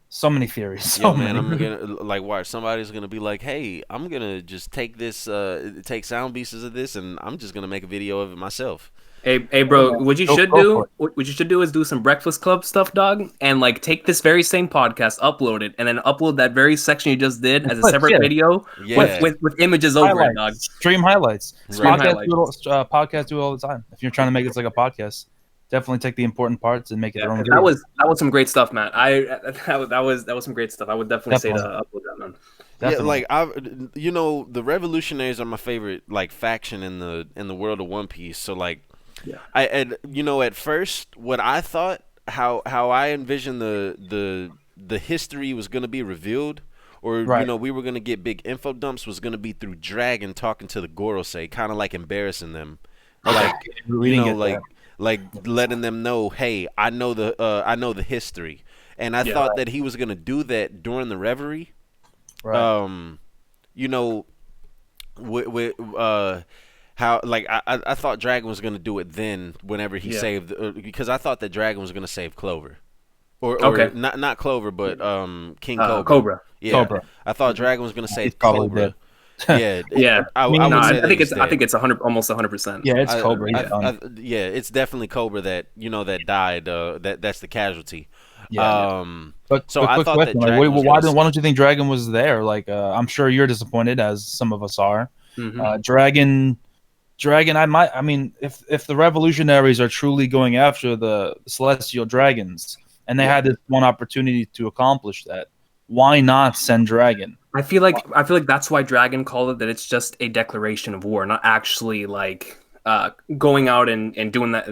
so many theories. Yo, So man, many. I'm gonna like watch. Somebody's gonna be like, "Hey, I'm gonna just take this, take sound pieces of this, and I'm just gonna make a video of it myself." Hey, Yeah, bro. man. What you Go, should go for do, it. what you should do, is do some Breakfast Club stuff, dog, and like take this very same podcast, upload it, and then upload that very section you just did And as a clips, separate yeah. video with Yeah, with images over it, dog. Highlights. Stream highlights. Stream right. highlights. Podcasts do it all the time. If you're trying to make this like a podcast, definitely take the important parts and make it Yeah, their own 'cause video. that was some great stuff, man. That was some great stuff. I would definitely say to Definitely. upload that, man. Yeah, Definitely. like the Revolutionaries are my favorite like faction in the world of One Piece. So like, Yeah. at first, what I thought, how I envisioned the history was gonna be revealed, or Right. we were gonna get big info dumps, was gonna be through Dragon talking to the Gorosei, kind of like embarrassing them, Okay. like We didn't get like that. letting them know, hey, I know the history, and I Yeah. thought that he was gonna do that during the Reverie. Right. You know, with how like I thought Dragon was gonna do it then whenever he Yeah. saved because I thought that Dragon was gonna save Clover, or Okay. not Clover but King Cobra. Cobra. Yeah, Cobra. I thought Dragon was gonna save probably Cobra. did. Yeah, Yeah. I mean, would No, say I that think he's I think dead. it's 100, almost 100%. Yeah, it's Cobra. He's done. Yeah, it's definitely Cobra that that died. That's the casualty. Yeah. So But I quick thought that question: like, Dragon was why gonna. don't you think Dragon was there? Like, I'm sure you're disappointed, as some of us are. Mhm. Dragon. I mean, if the revolutionaries are truly going after the celestial dragons, and they Yeah. had this one opportunity to accomplish that, why not send Dragon? I feel like that's why Dragon called it that. It's just a declaration of war, not actually like going out and doing that.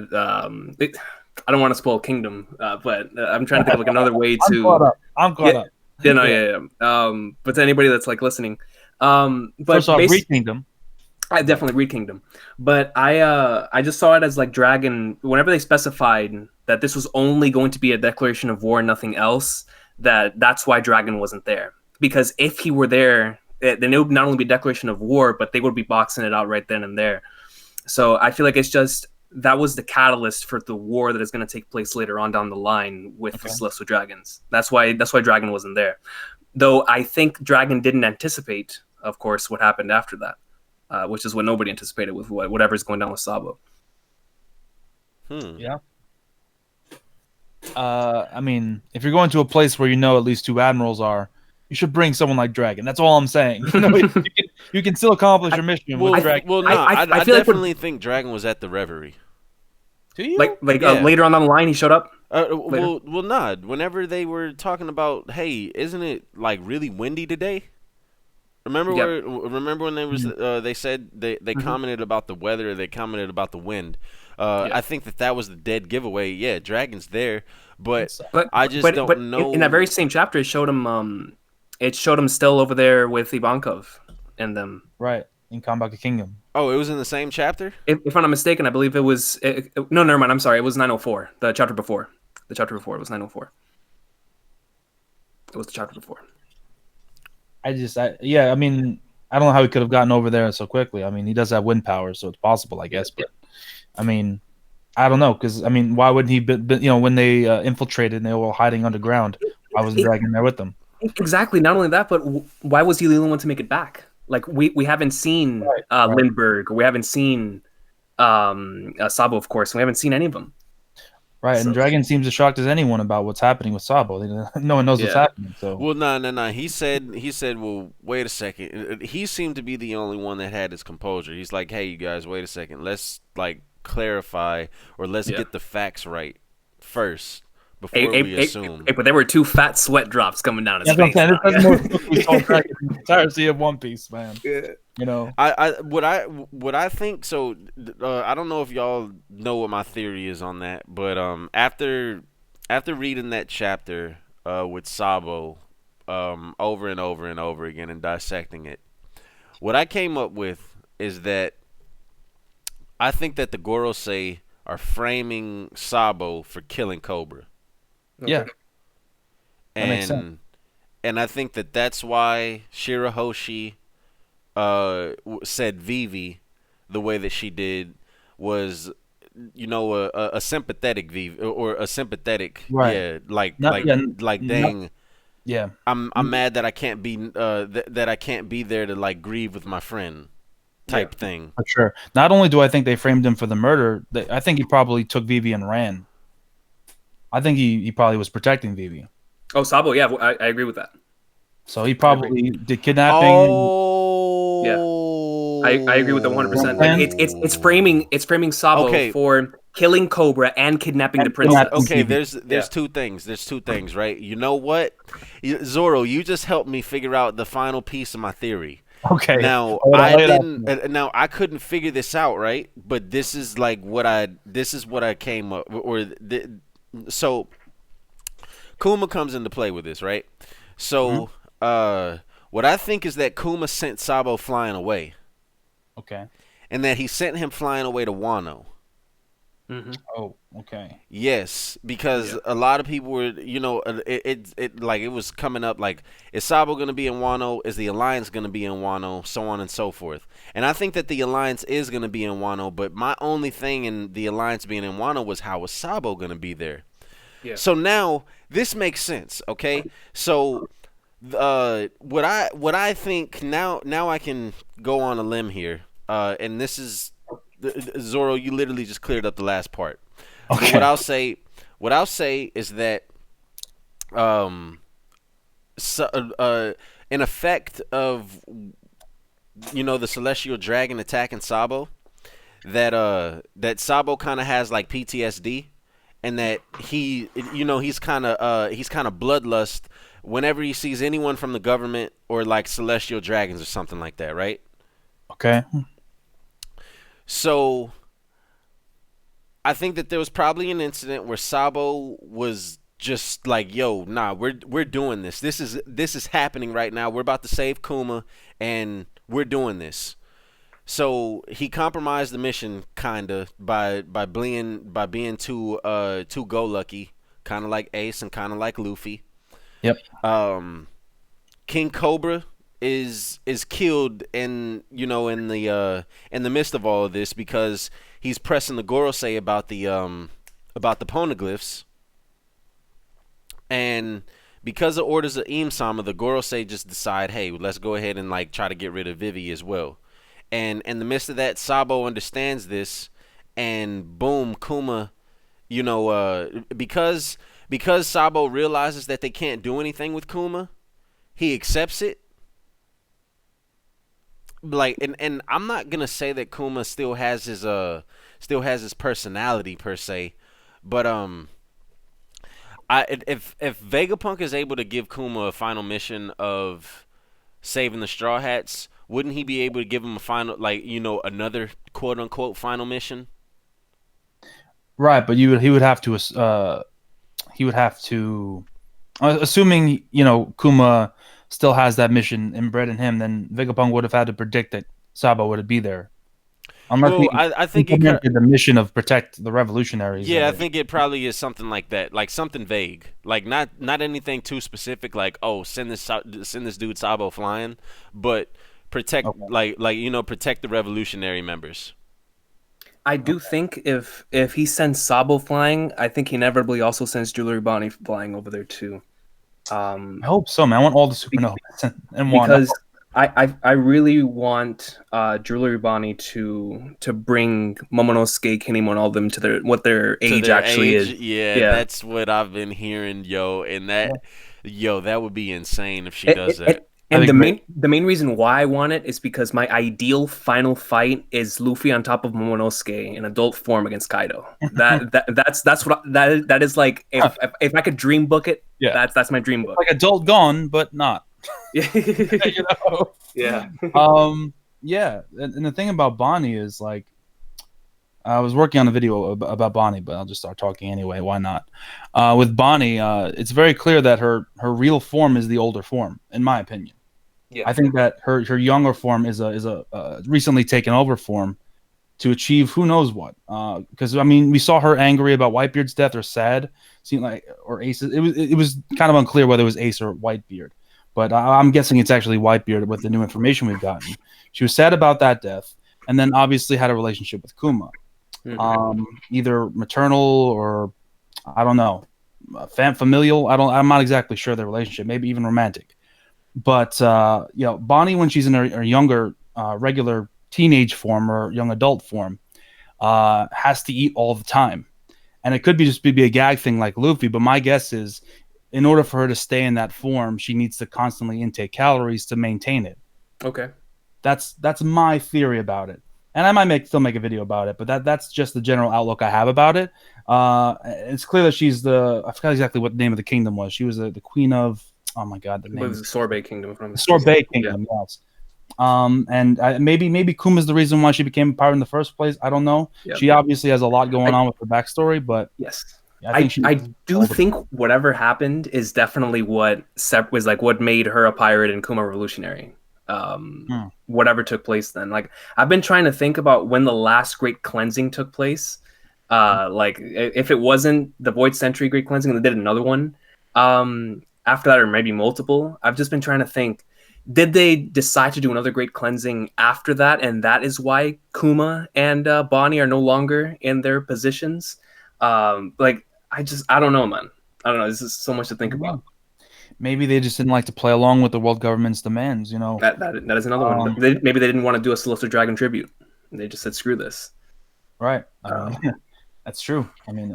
I don't want to spoil Kingdom, but I'm trying to think of like another way I'm to. caught up. I'm caught Yeah, up. yeah. But to anybody that's like listening, but First off, read Kingdom. I definitely read Kingdom, but I just saw it as like Dragon. Whenever they specified that this was only going to be a declaration of war and nothing else, that's why Dragon wasn't there. Because if he were there, then it would not only be a declaration of war, but they would be boxing it out right then and there. So I feel like it's just that was the catalyst for the war that is going to take place later on down the line with the Okay. Celestial Dragons. That's why Dragon wasn't there. Though I think Dragon didn't anticipate, of course, what happened after that. Which is what nobody anticipated with whatever's going down with Sabo. Yeah. I mean, if you're going to a place where you know at least two admirals are, you should bring someone like Dragon. That's all I'm saying. You can still accomplish your mission Well, with Dragon. well, no, I I feel like definitely think Dragon was at the Reverie. Do you? Like Yeah. later on down the line, he showed up. Well, nah. Whenever they were talking about, hey, isn't it like really windy today? Remember Yep. remember when they was they said they commented about the weather, they commented about the wind. Yeah. I think that was the dead giveaway. Yeah, Dragon's there, but But I just but don't know. in that very same chapter, it showed him still over there with Ivankov and them. Right. In Combat the Kingdom. Oh, it was in the same chapter. If I'm not mistaken, I believe it was no, never mind. I'm sorry. It was 904. The chapter before. The chapter before it was 904. It was the chapter before. I mean, I don't know how he could have gotten over there so quickly. I mean, he does have wind power, so it's possible, I guess. But I mean, I don't know, because I mean, why wouldn't he? When they infiltrated and they were all hiding underground, why wasn't Dragon there with them? Exactly. Not only that, but why was he the only one to make it back? Like we haven't seen Right. Lindbergh, or we haven't seen Sabo, of course. We haven't seen any of them. Right, So- and Dragon seems as shocked as anyone about what's happening with Sabo. No one knows what's Yeah. happening. So Well, no. He said, well, wait a second. He seemed to be the only one that had his composure. He's like, hey, you guys, wait a second. Let's like clarify, or let's Yeah. get the facts right first before we assume. But there were two fat sweat drops coming down his that's what I'm face. saying. dog. This doesn't more we told Dragon the entirety of One Piece, man. Yeah. You know, What I think. So I don't know if y'all know what my theory is on that, but after reading that chapter with Sabo over and over and over again and dissecting it, what I came up with is that I think that the Gorosei are framing Sabo for killing Cobra. yeah, That makes sense. And I think that that's why Shirahoshi said Vivi the way that she did, was, a sympathetic Vivi or a sympathetic, Right. yeah, like Not, like yeah, like not, dang, yeah. I'm mad that I can't be that I can't be there to like grieve with my friend Yeah. type thing. For sure. Not only do I think they framed him for the murder, I think he probably took Vivi and ran. I think he probably was protecting Vivi. Oh, Sabo. Yeah, I agree with that. So he I agree. probably did kidnapping. Yeah. I agree with the 100%. Like And it's framing Sabo Okay. for killing Cobra and kidnapping the princess. kidnapping Okay, Vivi. there's Yeah. two things. There's two things, right? You know what? Zoro, you just helped me figure out the final piece of my theory. Okay. Now Hold on, I lay it out didn't. to me. Now I couldn't figure this out, right? But this is like what I. This is what I came up. So Kuma comes into play with this, right? So what I think is that Kuma sent Sabo flying away, Okay. and that he sent him flying away to Wano. Mhm. Oh, okay. Yes, because Yeah. a lot of people were, it was coming up like, is Sabo going to be in Wano? Is the Alliance going to be in Wano? So on and so forth. And I think that the Alliance is going to be in Wano, but my only thing in the Alliance being in Wano was how was Sabo going to be there? Yeah. So now this makes sense, okay? So what I think now I can go on a limb here, and this is Zoro. You literally just cleared up the last part. Okay. But what I'll say is that an effect of the celestial dragon attacking Sabo, that Sabo kind of has like PTSD, and that he's kind of bloodlust whenever he sees anyone from the government or like celestial dragons or something like that, right? Okay. So I think that there was probably an incident where Sabo was just like, "Yo, nah, we're doing this. This is happening right now. We're about to save Kuma, and we're doing this." So he compromised the mission kinda by being too go lucky, kind of like Ace and kind of like Luffy. Yep. King Cobra is killed in the midst of all of this because he's pressing the Gorosei about the poneglyphs, and because of orders of Im-sama, the Gorosei just decide, hey, let's go ahead and like try to get rid of Vivi as well. And in the midst of that, Sabo understands this, and boom, Kuma, because Sabo realizes that they can't do anything with Kuma, he accepts it. Like, and I'm not gonna say that Kuma still has his personality per se, but if Vegapunk is able to give Kuma a final mission of saving the Straw Hats, wouldn't he be able to give him a final, like, another quote unquote final mission? Right, but he would have to assuming Kuma still has that mission inbred in him, then Vegapunk would have had to predict that Sabo would be there. Unless Well, I think it implemented the mission of protect the revolutionaries. Yeah, I think it probably is something like that, like something vague, like not anything too specific, like, oh, send this dude Sabo flying, but protect protect the revolutionary members. I do think if he sends Sabo flying, I think he inevitably also sends Jewelry Bonnie flying over there too. I hope so, man. I want all the supernovas and because I really want Jewelry Bonnie to bring Momonosuke, Kinemon, all of them to their age actually is. Yeah, that's what I've been hearing, yo, and that would be insane if she does that. And the main reason why I want it is because my ideal final fight is Luffy on top of Momonosuke in adult form against Kaido. That is like if I could dream book it, that's my dream book. Like adult gone, but not. Yeah. Yeah. Yeah. And the thing about Bonnie is, like, I was working on a video about Bonnie, but I'll just start talking anyway. Why not? With Bonnie, it's very clear that her real form is the older form, in my opinion. Yeah. I think that her younger form is a recently taken over form to achieve who knows what. Because I mean, we saw her angry about Whitebeard's death or sad, seemed like, or Ace. It was kind of unclear whether it was Ace or Whitebeard, but I'm guessing it's actually Whitebeard with the new information we've gotten. She was sad about that death, and then obviously had a relationship with Kuma. either maternal or I don't know, familial. I'm not exactly sure their relationship. Maybe even romantic. But Bonnie, when she's in her younger, regular teenage form or young adult form, has to eat all the time, and it could be just be a gag thing like Luffy. But my guess is, in order for her to stay in that form, she needs to constantly intake calories to maintain it. Okay. That's my theory about it, and I might still make a video about it. But that's just the general outlook I have about it. It's clear that she's I forgot exactly what the name of the kingdom was. She was the queen of. Oh my god, the It name. was the Sorbet Kingdom. From Sorbet Kingdom, yes. And maybe Kuma's the reason why she became a pirate in the first place. I don't know. Yep. She obviously has a lot going on with her backstory, but yes, I think I do think whatever happened is definitely what was like what made her a pirate and Kuma revolutionary. Whatever took place then. Like I've been trying to think about when the last great cleansing took place. Like if it wasn't the Void Century Great Cleansing, and they did another one. After that, or maybe multiple. I've just been trying to think. Did they decide to do another great cleansing after that, and that is why Kuma and Bonnie are no longer in their positions? Like I don't know, man. I don't know. This is so much to think about. Maybe they just didn't like to play along with the world government's demands. That is another one. Maybe they didn't want to do a Celestial Dragon tribute. They just said screw this. Right. That's true. I mean,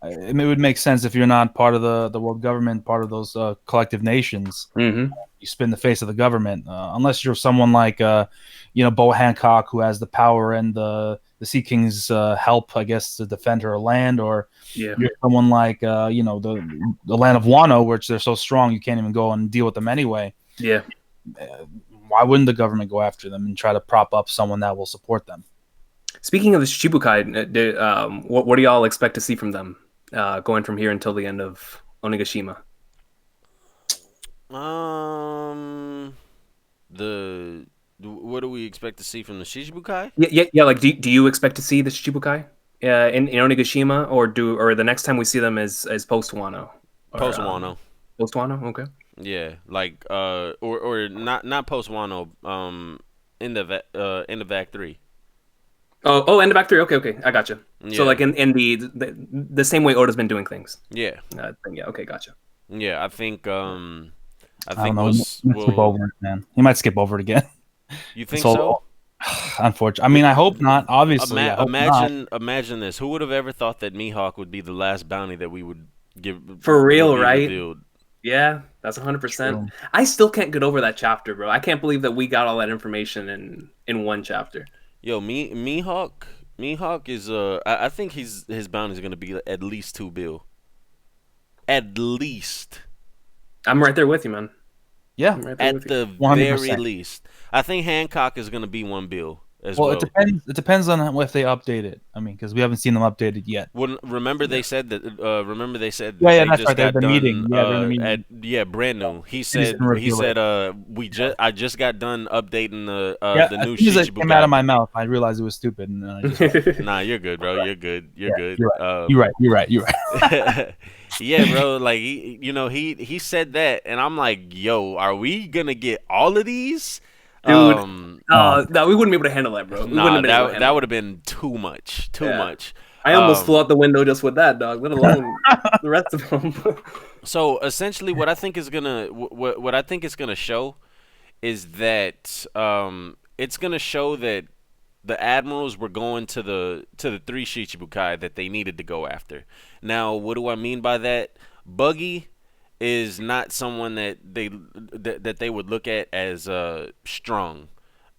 it would make sense if you're not part of the world government, part of those collective nations. Mm-hmm. You spin the face of the government, unless you're someone like Bo Hancock, who has the power and the Sea King's help, I guess, to defend her land, or you're someone like the land of Wano, which they're so strong you can't even go and deal with them anyway. Yeah. Why wouldn't the government go after them and try to prop up someone that will support them? Speaking of the Shichibukai, what do y'all expect to see from them going from here until the end of Onigashima? What do we expect to see from the Shichibukai? Yeah. Like, do you expect to see the Shichibukai in Onigashima, or the next time we see them is post Wano? Post Wano. Post Wano, okay. Yeah, like or not post Wano. End of Act 3. Oh, end of Act 3. Okay, I gotcha. Yeah. So like in the same way Oda's been doing things. Yeah. Yeah. Okay, gotcha. Yeah, I think I think we'll skip over it, man. He might skip over it again. You think so? Unfortunately, I mean, I hope not. Obviously, imagine this. Who would have ever thought that Mihawk would be the last bounty that we would give? For real, right? Revealed? Yeah, that's 100%. I still can't get over that chapter, bro. I can't believe that we got all that information in one chapter. Yo, Mihawk is I think his bounty is gonna be at least 2 bill. At least. I'm right there with you, man. Yeah, right at the 100%. Very least. I think Hancock is going to be 1 bill as well. It depends on if they update it. I mean, because we haven't seen them updated yet. Well, remember they said that. Yeah, that's right. Got done, meeting. Yeah, brand new. He said I just got done updating the new Shichibukai. As it came out of my mouth, I realized it was stupid. And nah, you're good, bro. You're good. You're good. You're right. Yeah, bro. Like he said that, and I'm like, yo, are we gonna get all of these? Dude, no, we wouldn't be able to handle that, bro. That would have been too much. Much. I almost flew out the window just with that, dog. Let alone the rest of them. So essentially, what I think it's gonna show is that it's gonna show that the admirals were going to the 3 Shichibukai that they needed to go after. Now, what do I mean by that? Buggy is not someone that they would look at as strong.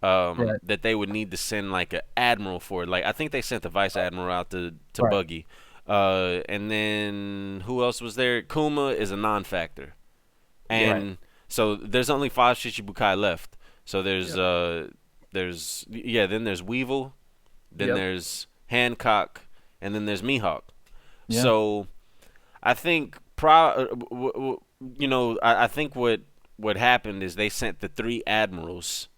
Right. That they would need to send like an admiral for. Like I think they sent the vice admiral out to right. Buggy. And then who else was there? Kuma is a non-factor. And right. So there's only 5 Shichibukai left. So there's then there's Weevil, then there's Hancock, and then there's Mihawk. Yeah. So I think I think what happened is they sent the 3 admirals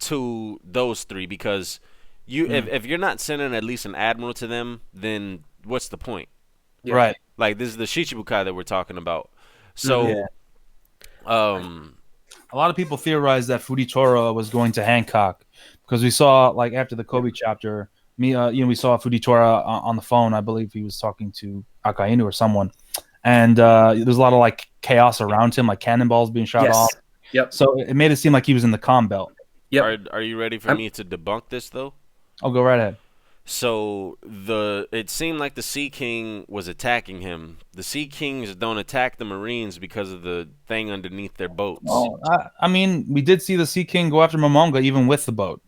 to those 3 because if you're not sending at least an admiral to them, then what's the point? Yeah. Right. Like this is the Shichibukai that we're talking about. So a lot of people theorized that Fujitora was going to Hancock because we saw like after the Kobe chapter, we saw Fujitora on the phone. I believe he was talking to Akainu or someone, and there's a lot of like chaos around him, like cannonballs being shot off. Yes. Yep. So it made it seem like he was in the comm belt. Yep. Are you ready for me to debunk this though? I'll go right ahead. So it seemed like the Sea King was attacking him. The Sea Kings don't attack the Marines because of the thing underneath their boats. Oh, I mean, we did see the Sea King go after Momonga even with the boat,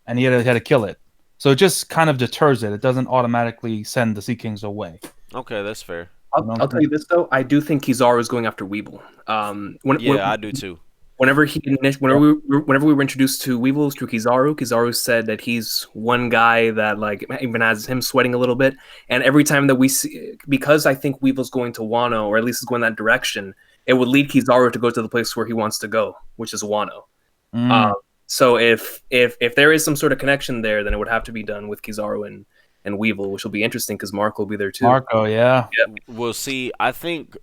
and he had to kill it. So it just kind of deters it. It doesn't automatically send the Sea Kings away. Okay, that's fair. I'll tell you this though. I do think Kizaru is going after Weevil. I do too. Whenever we were introduced to Weevil through Kizaru said that he's one guy that like even has him sweating a little bit. And every time that we see, because I think Weevil's going to Wano, or at least is going that direction, it would lead Kizaru to go to the place where he wants to go, which is Wano. So if there is some sort of connection there, then it would have to be done with Kizaru and Weevil, which will be interesting because Marco will be there too. Marco, yeah. Yep. We'll see. I think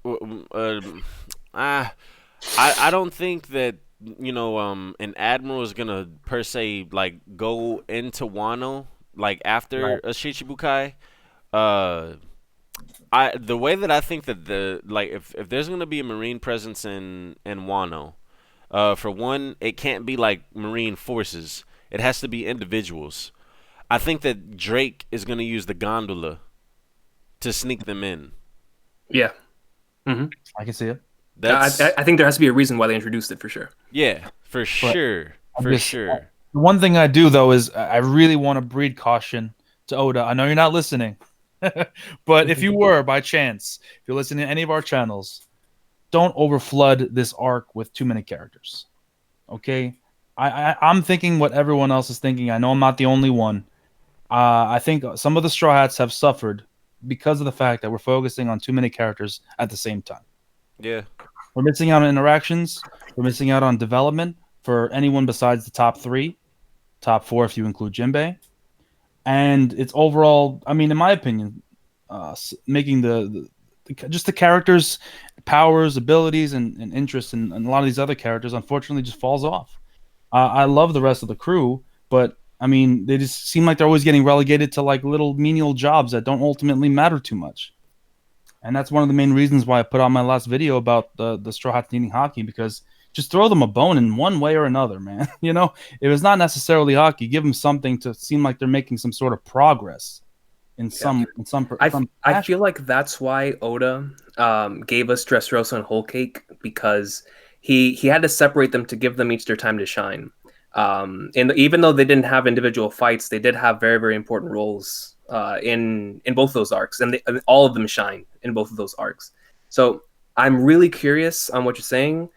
I don't think that an admiral is gonna per se like go into Wano like after a Shichibukai. The way that I think that if there's gonna be a Marine presence in Wano, for one, it can't be like Marine forces. It has to be individuals. I think that Drake is gonna use the gondola to sneak them in. Yeah. Mm-hmm. I can see it. I think there has to be a reason why they introduced it for sure. Yeah, for sure. Sure. The one thing I do though is I really want to breed caution to Oda. I know you're not listening, but if you were by chance, if you're listening to any of our channels, don't overflood this arc with too many characters. Okay, I'm thinking what everyone else is thinking. I know I'm not the only one. I think some of the Straw Hats have suffered because of the fact that we're focusing on too many characters at the same time. Yeah. We're missing out on interactions. We're missing out on development for anyone besides the top 3, top 4 if you include Jinbei. And it's overall, I mean, in my opinion, making just the characters' powers, abilities, and interests in a lot of these other characters, unfortunately, just falls off. I love the rest of the crew, but I mean, they just seem like they're always getting relegated to like little menial jobs that don't ultimately matter too much. And that's one of the main reasons why I put out my last video about the Straw Hats needing hockey, because just throw them a bone in one way or another, man. If it's not necessarily hockey, give them something to seem like they're making some sort of progress in some. I feel like that's why Oda gave us Dressrosa and Whole Cake, because he had to separate them to give them each their time to shine. And even though they didn't have individual fights, they did have very, very important roles in both those arcs, and all of them shine in both of those arcs. So I'm really curious on what you're saying,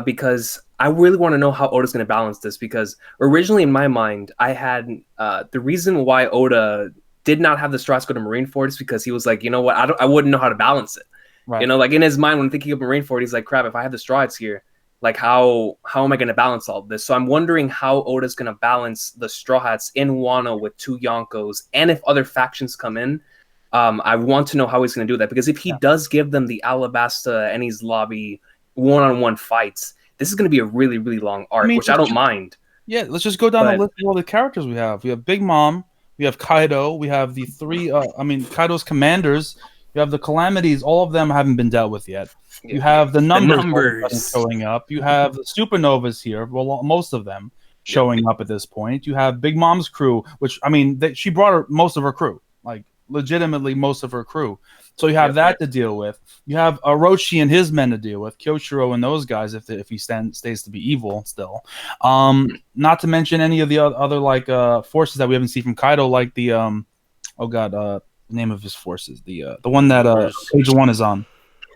because I really want to know how Oda's going to balance this, because originally in my mind, I had the reason why Oda did not have the Straw Hats go to Marineford is because he was like, you know what, I wouldn't know how to balance it. Right. Like in his mind, when thinking of Marineford, he's like, crap, if I have the Straw Hats here, like how am I going to balance all of this? So I'm wondering how Oda's going to balance the Straw Hats in Wano with 2 Yonkos, and if other factions come in, I want to know how he's going to do that, because if he does give them the Alabasta and his lobby one-on-one fights, this is going to be a really, really long arc, which I don't mind. Yeah, let's just go down the list of all the characters we have. We have Big Mom, we have Kaido, we have the 3, Kaido's commanders, you have the Calamities, all of them haven't been dealt with yet. You have the numbers showing up. You have the Supernovas here, well, most of them showing up at this point. You have Big Mom's crew, which, I mean, she brought most of her crew, like legitimately most of her crew. So you have that to deal with. You have Orochi and his men to deal with, Kyoshiro and those guys if he stays to be evil still. Not to mention any of the other like forces that we haven't seen from Kaido, like the the name of his forces, the one that page 1 is on.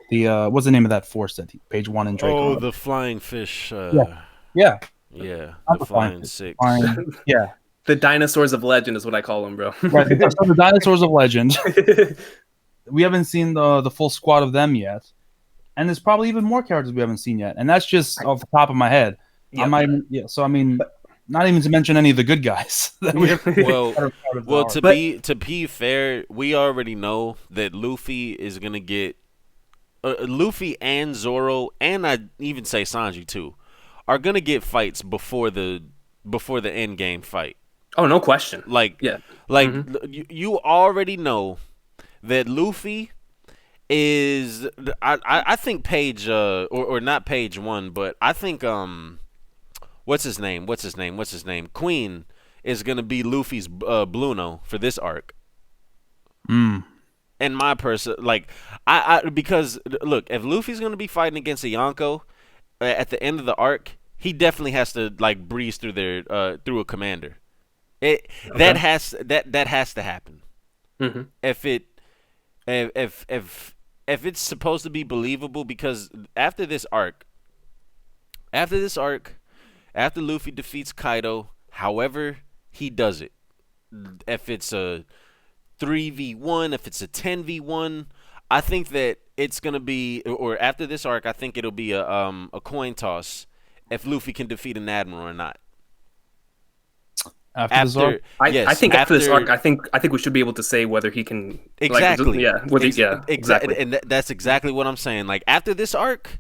What's the name of that force that page 1 in Draco? Oh, the flying fish. Yeah. The flying six. Yeah. The dinosaurs of legend is what I call them, bro. Right, the dinosaurs of legend. We haven't seen the full squad of them yet, and there's probably even more characters we haven't seen yet, and that's just off the top of my head. Yep. So I mean, not even to mention any of the good guys. To be fair, we already know that Luffy is gonna get Luffy and Zoro, and I'd even say Sanji too, are gonna get fights before the end game fight. Oh, no question. Like, Yeah. you already know that Luffy is I think page or not page 1, but I think what's his name? Queen is gonna be Luffy's Bluno for this arc. And my person, like, I because look, if Luffy's gonna be fighting against a Yonko at the end of the arc, he definitely has to like breeze through through a commander. That has to happen. If it's supposed to be believable, because after Luffy defeats Kaido, however he does it, if it's a 3v1, if it's a 10v1, I think that it's gonna be, or after this arc, I think it'll be a coin toss if Luffy can defeat an admiral or not. After this arc? I think after this arc, I think we should be able to say whether he can exactly. Exactly, and that's exactly what I'm saying. Like, after this arc,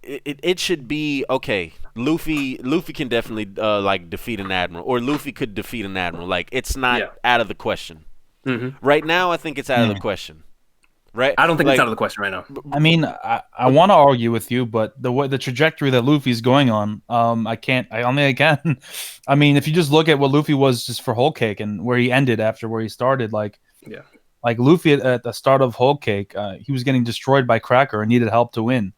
it should be okay. Luffy can definitely like defeat an admiral, or Luffy could defeat an admiral. Like, it's not out of the question. Right now, I think it's out of the question. Right? I don't think it's out of the question right now. I mean, I want to argue with you, but the trajectory that Luffy's going on, I can't. I can. I mean, if you just look at what Luffy was just for Whole Cake and where he ended after where he started, like Luffy at the start of Whole Cake, he was getting destroyed by Cracker and needed help to win.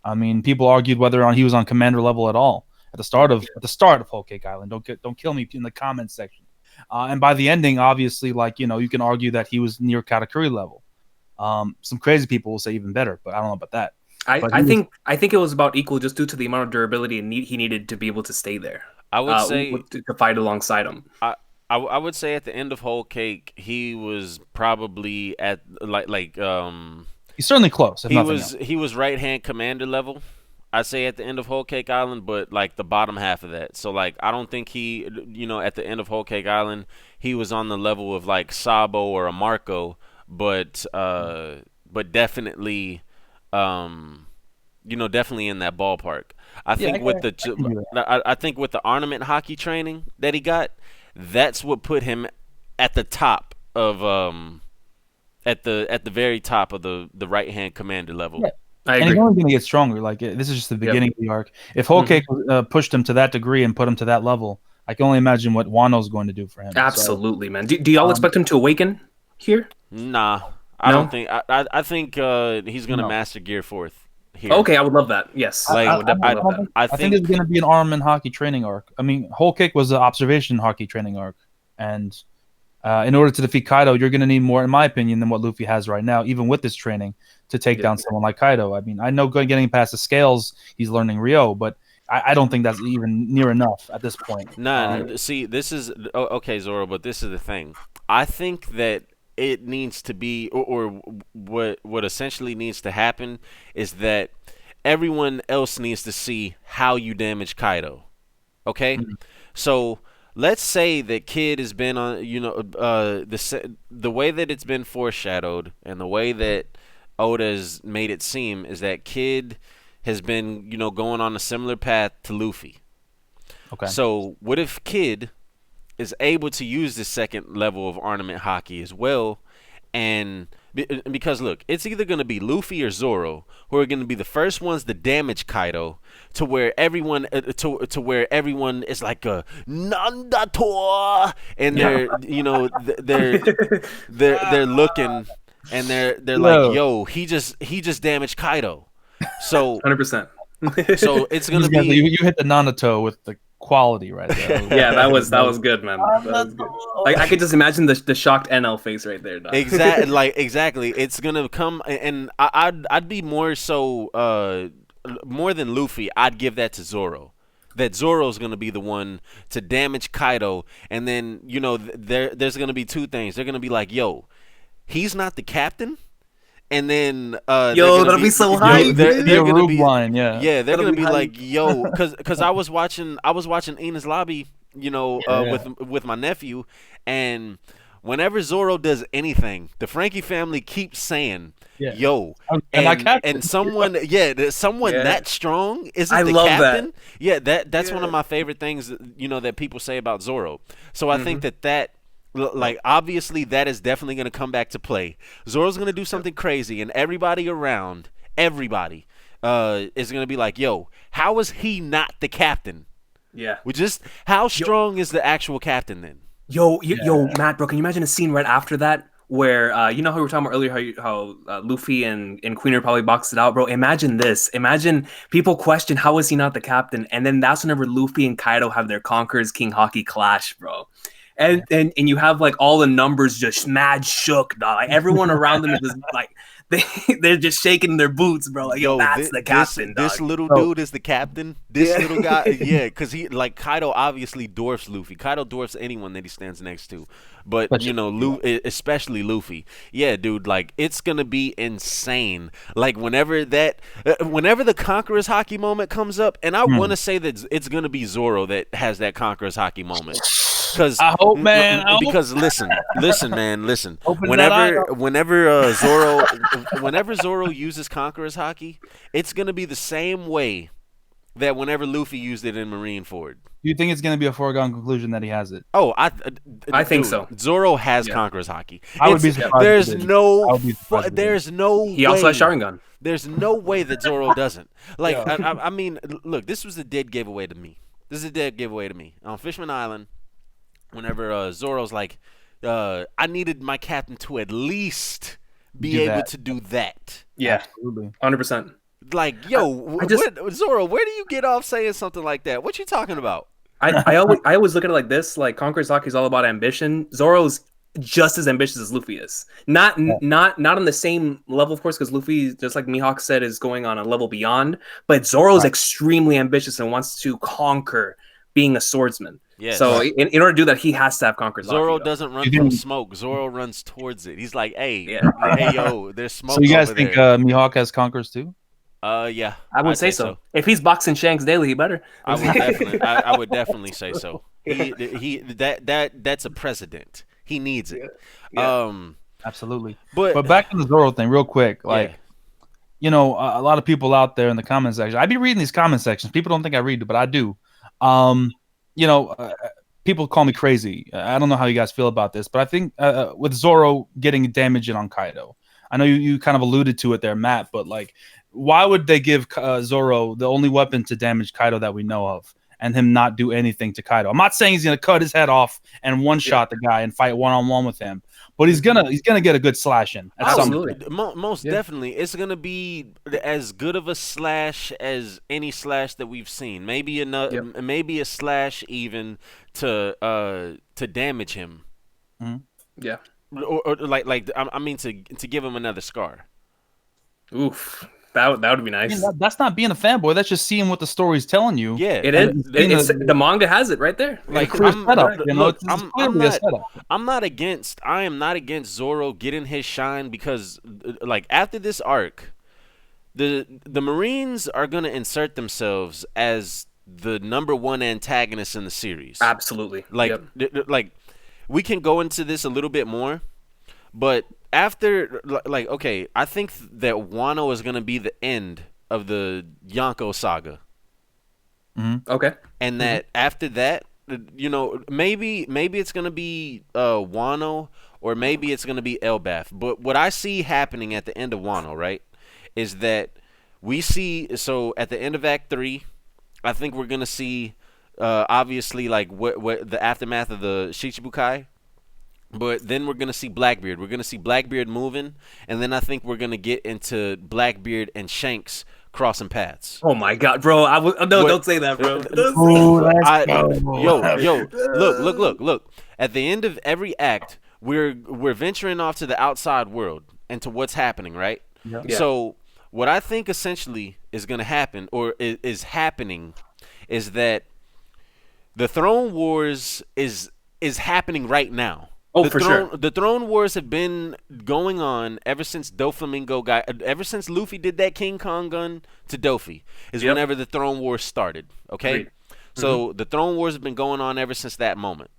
I mean, people argued whether or not he was on commander level at all at the start of Whole Cake Island. Don't kill me in the comments section. And by the ending, obviously, like, you know, you can argue that he was near Katakuri level. Some crazy people will say even better, but I don't know about that. I think it was about equal, just due to the amount of durability and he needed to be able to stay there. I would say to fight alongside him. I would say at the end of Whole Cake, he was probably at he's certainly close. He was right hand commander level. I'd say at the end of Whole Cake Island, but like the bottom half of that. So like, I don't think he, you know, at the end of Whole Cake Island, he was on the level of like Sabo or a Marco, but definitely, you know, definitely in that ballpark. I think with the ornament hockey training that he got, that's what put him at the top of at the very top of the right hand commander level. Yeah. And he's only going to get stronger. Like, this is just the beginning of the arc. If Whole Cake pushed him to that degree and put him to that level, I can only imagine what Wano's going to do for him. Absolutely, man. Do y'all expect him to awaken here? Nah, I don't think. I think he's going to master Gear 4th here. Okay, I would love that. Yes, like, I think it's going to be an armament hockey training arc. I mean, Whole Cake was an observation hockey training arc, and in order to defeat Kaido, you're going to need more, in my opinion, than what Luffy has right now, even with this training, to take down someone like Kaido. I mean, I know getting past the scales, he's learning Ryo, but I don't think that's even near enough at this point. Nah, see, this is okay, Zoro, but this is the thing. I think that it needs to be, or what essentially needs to happen is that everyone else needs to see how you damage Kaido. Okay, so let's say that Kid has been on, you know, the way that it's been foreshadowed and the way that Oda's made it seem is that Kid has been, you know, going on a similar path to Luffy. Okay. So what if Kid is able to use this second level of ornament hockey as well? And because look, it's either going to be Luffy or Zoro who are going to be the first ones to damage Kaido to where everyone to where everyone is like a Nandator, and they're, you know, they're looking and they're like, yo, he just damaged Kaido. So 100%. So it's gonna be you hit the Nanato with the quality right there. Yeah, that was good, man. That was good. Like, I could just imagine the shocked NL face right there, dog. Exactly. It's gonna come, and I'd be more so more than Luffy. I'd give that to Zoro. That Zoro's gonna be the one to damage Kaido, and then, you know, there's gonna be two things. They're gonna be like, yo, he's not the captain. And then that'll be so hype. They're gonna be line, yeah. They're gonna be like, yo, because I was watching Ina's Lobby, you know, with my nephew, and whenever Zoro does anything, the Frankie family keeps saying, Yeah. "Yo," And I captain. and someone, someone Yeah. that strong isn't I the love captain. that. Yeah, that's one Yeah. of my favorite things, that people say about Zoro. So I think that. Like, obviously, that is definitely going to come back to play. Zoro's going to do something crazy, and everybody around, is going to be like, yo, how is he not the captain? Yeah. How strong is the actual captain then? Yo, Matt, bro, can you imagine a scene right after that where you know how we were talking about earlier how Luffy and Queen are probably boxed it out, bro? Imagine this. Imagine people question how is he not the captain, and then that's whenever Luffy and Kaido have their Conquerors King Haki clash, bro. And you have like all the numbers just mad shook, dog. Like everyone around them is just like they're just shaking their boots, bro. Like, yo, that's the captain, this dog. little dude is the captain. This little guy, because he, like, Kaido obviously dwarfs Luffy. Kaido dwarfs anyone that he stands next to, but especially Luffy. Yeah, dude, like, it's gonna be insane. Like, whenever the Conqueror's Haki moment comes up, and I want to say that it's gonna be Zoro that has that Conqueror's Haki moment. Because I hope, man. Listen. Open that eye up. Whenever Zoro uses Conqueror's Haki, it's gonna be the same way that whenever Luffy used it in Marineford. Do you think it's going to be a foregone conclusion that he has it? Oh, I think so. Zoro has Conqueror's Haki. I would be surprised. There's no way. He also has Sharingan. There's no way that Zoro doesn't. Like, I mean, look, this was a dead giveaway to me. On Fishman Island. Whenever Zoro's like, I needed my captain to at least be able to do that. Yeah, 100%. Like, yo, Zoro, where do you get off saying something like that? What you talking about? I always look at it like this. Like, Conqueror's Haki is all about ambition. Zoro's just as ambitious as Luffy is. Not on the same level, of course, because Luffy, just like Mihawk said, is going on a level beyond. But Zoro's extremely ambitious and wants to conquer being a swordsman. Yes. So in order to do that, he has to have Conqueror's Haki. Zoro doesn't run from smoke. Zoro runs towards it. He's like, hey, yo, there's smoke. So you guys over think there. Mihawk has Conquerors too? Yeah. I would say so. If he's boxing Shanks daily, he better. I would definitely say so. That's a precedent. He needs it. Yeah. Absolutely. But back to the Zoro thing, real quick. Like, a lot of people out there in the comment section. I be reading these comment sections. People don't think I read it, but I do. People call me crazy. I don't know how you guys feel about this, but I think with Zoro getting damage in on Kaido, I know you kind of alluded to it there, Matt, but like, why would they give Zoro the only weapon to damage Kaido that we know of, and him not do anything to Kaido? I'm not saying he's gonna cut his head off and one-shot the guy and fight one-on-one with him, but he's gonna get a good slash in. Absolutely. Most definitely. It's going to be as good of a slash as any slash that we've seen. Maybe maybe a slash even to damage him. Mm-hmm. Yeah. Or I mean to give him another scar. Oof. That would be nice. I mean, that's not being a fanboy. That's just seeing what the story's telling you. Yeah, it is. The manga has it right there. Like, I'm not against Zoro getting his shine, because like, after this arc, the Marines are gonna insert themselves as the #1 antagonist in the series. Absolutely. Like, we can go into this a little bit more, but after, like, okay, I think that Wano is going to be the end of the Yonko saga. Mm-hmm. Okay. And that after that, maybe it's going to be Wano, or maybe it's going to be Elbaf. But what I see happening at the end of Wano, right, is that we see, so at the end of Act 3, I think we're going to see, obviously, like, what the aftermath of the Shichibukai. But then we're going to see Blackbeard. We're going to see Blackbeard moving. And then I think we're going to get into Blackbeard and Shanks crossing paths. Oh, my God, bro. Don't say that, bro. Look. At the end of every act, we're venturing off to the outside world and to what's happening, right? Yeah. So what I think essentially is going to happen, or is happening, is that the Throne Wars is happening right now. Oh, for sure. The Throne Wars have been going on ever since ever since Luffy did that King Kong gun to Dofi, whenever the Throne Wars started. Okay, so the Throne Wars have been going on ever since that moment.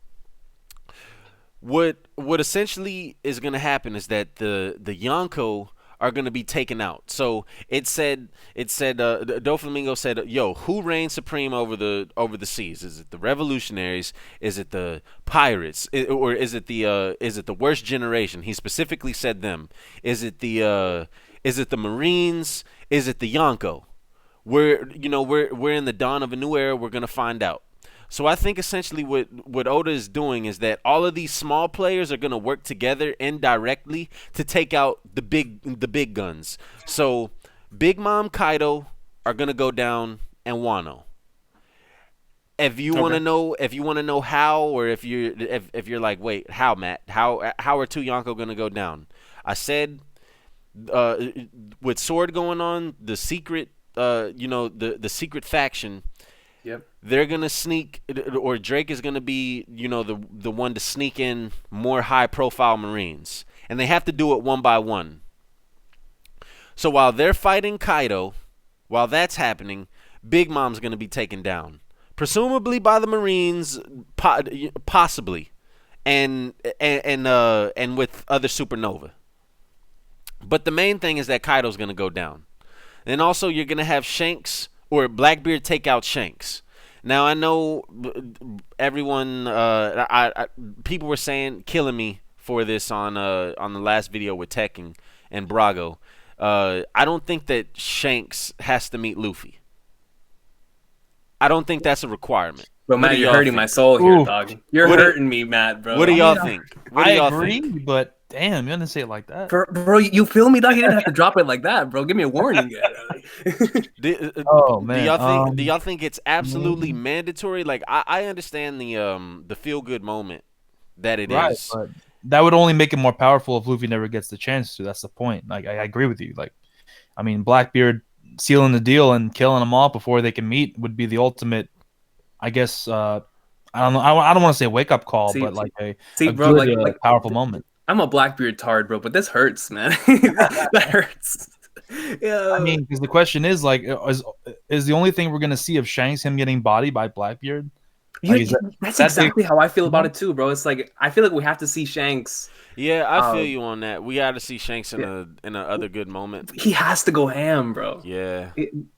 what essentially is going to happen is that the Yonko are going to be taken out. So Doflamingo said, "Yo, who reigns supreme over the seas? Is it the revolutionaries? Is it the pirates? Or is it the worst generation?" He specifically said them. Is it the Marines? Is it the Yonko? We're in the dawn of a new era. We're going to find out. So I think essentially what Oda is doing is that all of these small players are going to work together indirectly to take out the big guns. So Big Mom, Kaido are going to go down, and Wano. If you want to know how, or if you're like, wait, how, Matt? How are two Yonko going to go down? I said, with Sword going on, the secret, the secret faction. Yep. They're gonna sneak, or Drake is gonna be, the one to sneak in more high-profile Marines, and they have to do it one by one. So while they're fighting Kaido, while that's happening, Big Mom's gonna be taken down, presumably by the Marines, possibly, and with other supernova. But the main thing is that Kaido's gonna go down, and also you're gonna have Shanks or Blackbeard take out Shanks. Now I know everyone, people were killing me for this on the last video with Tekken and Brago. I don't think that Shanks has to meet Luffy. I don't think that's a requirement. Bro, Matt, you're hurting my soul here, dog. You're hurting me, Matt, bro. What do y'all think? I agree, but damn, you didn't say it like that. Bro, you feel me, dog? You didn't have to drop it like that, bro. Give me a warning. Oh man, do y'all think it's absolutely mandatory? Like, I understand the feel good moment that it is. But that would only make it more powerful if Luffy never gets the chance to. That's the point. Like, I agree with you. Like, I mean, Blackbeard sealing the deal and killing them all before they can meet would be the ultimate. I guess I don't know. I don't want to say wake up call, but like a bro, good, like powerful moment. I'm a Blackbeard tard, bro, but this hurts, man. That hurts. Yeah. I mean, because the question is, like, is the only thing we're gonna see of Shanks him getting bodied by Blackbeard? That's exactly how I feel about it too, bro. It's like I feel like we have to see Shanks. Yeah, I feel you on that. We got to see Shanks in a other good moment. He has to go ham, bro. Yeah.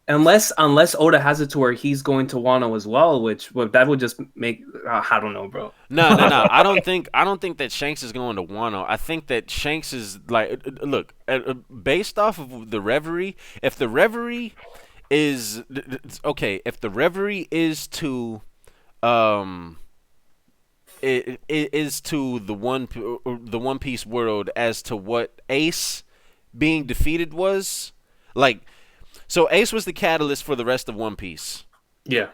Unless Oda has it to where he's going to Wano as well, which that would just make I don't know, bro. No. I don't think that Shanks is going to Wano. I think that Shanks is like, look, based off of the Reverie. If the Reverie is to it is to the One Piece world as to what Ace being defeated was. Like, so Ace was the catalyst for the rest of One Piece. Yeah.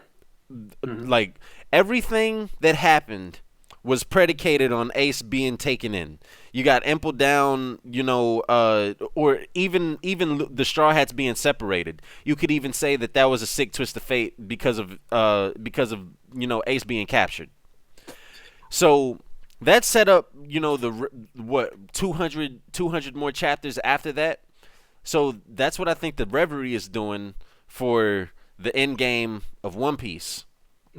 Like, everything that happened was predicated on Ace being taken in. You got Emple down, or even the Straw Hats being separated. You could even say that was a sick twist of fate because of Ace being captured. So that set up, the 200 more chapters after that. So that's what I think the Reverie is doing for the end game of One Piece.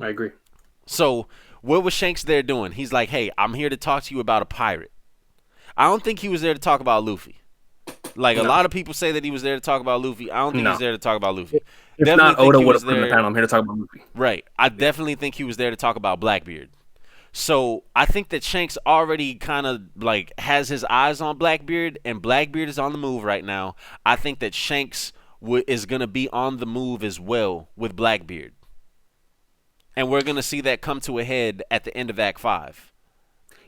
I agree. So what was Shanks there doing? He's like, hey, I'm here to talk to you about a pirate. I don't think he was there to talk about Luffy. Like, a lot of people say that he was there to talk about Luffy. I don't think he was there to talk about Luffy. If definitely not, Oda would have put in the panel. I'm here to talk about Luffy. Right. I definitely think he was there to talk about Blackbeard. So I think that Shanks already kind of like has his eyes on Blackbeard, and Blackbeard is on the move right now. I think that Shanks is going to be on the move as well with Blackbeard. And we're going to see that come to a head at the end of Act 5.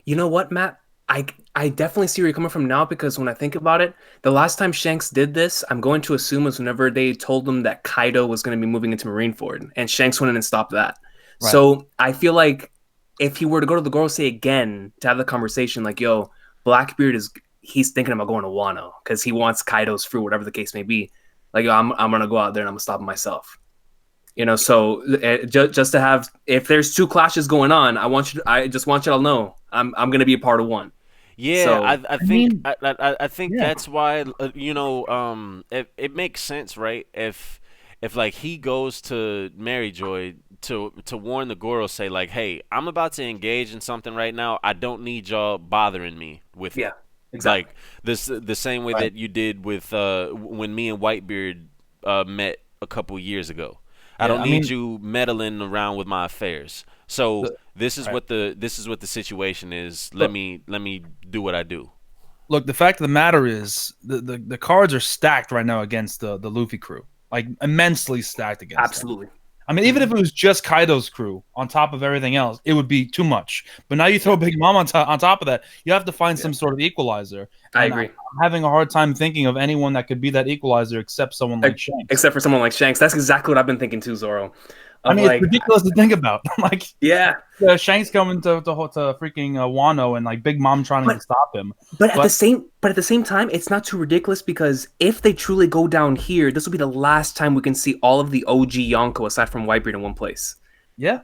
You know what, Matt? I definitely see where you're coming from now, because when I think about it, the last time Shanks did this, I'm going to assume was whenever they told him that Kaido was going to be moving into Marineford, and Shanks went in and stopped that. Right. So I feel like if he were to go to the Gorosei again to have the conversation, like, yo, Blackbeard he's thinking about going to Wano because he wants Kaido's fruit, whatever the case may be. Like, yo, I'm going to go out there and I'm going to stop him myself. So just to have, if there's two clashes going on, I just want you to know I'm going to be a part of one. Yeah, so, I think that's why it makes sense, right? If like he goes to Mary Joy to warn the Goro, say like, hey, I'm about to engage in something right now. I don't need y'all bothering me with it. Yeah, exactly. Like the same way Right. that you did with when me and Whitebeard met a couple years ago. I Yeah, don't I need mean, you meddling around with my affairs. So the, this is right. what the situation is. Let Look, me do what I do. look, the fact of the matter is the cards are stacked right now against the Luffy crew, like immensely stacked against them. Absolutely. I mean, even if it was just Kaido's crew on top of everything else, it would be too much. But now you throw Big Mom on top of that, you have to find some sort of equalizer. I And agree. I'm having a hard time thinking of anyone that could be that equalizer except someone like Shanks. Except for someone like Shanks. That's exactly what I've been thinking too, Zoro. I Of mean, it's like, ridiculous to think about. Like, yeah, Shanks coming to freaking Wano and like Big Mom trying to stop him. but at the same time, it's not too ridiculous because if they truly go down here, this will be the last time we can see all of the OG Yonko aside from Whitebeard in one place. Yeah,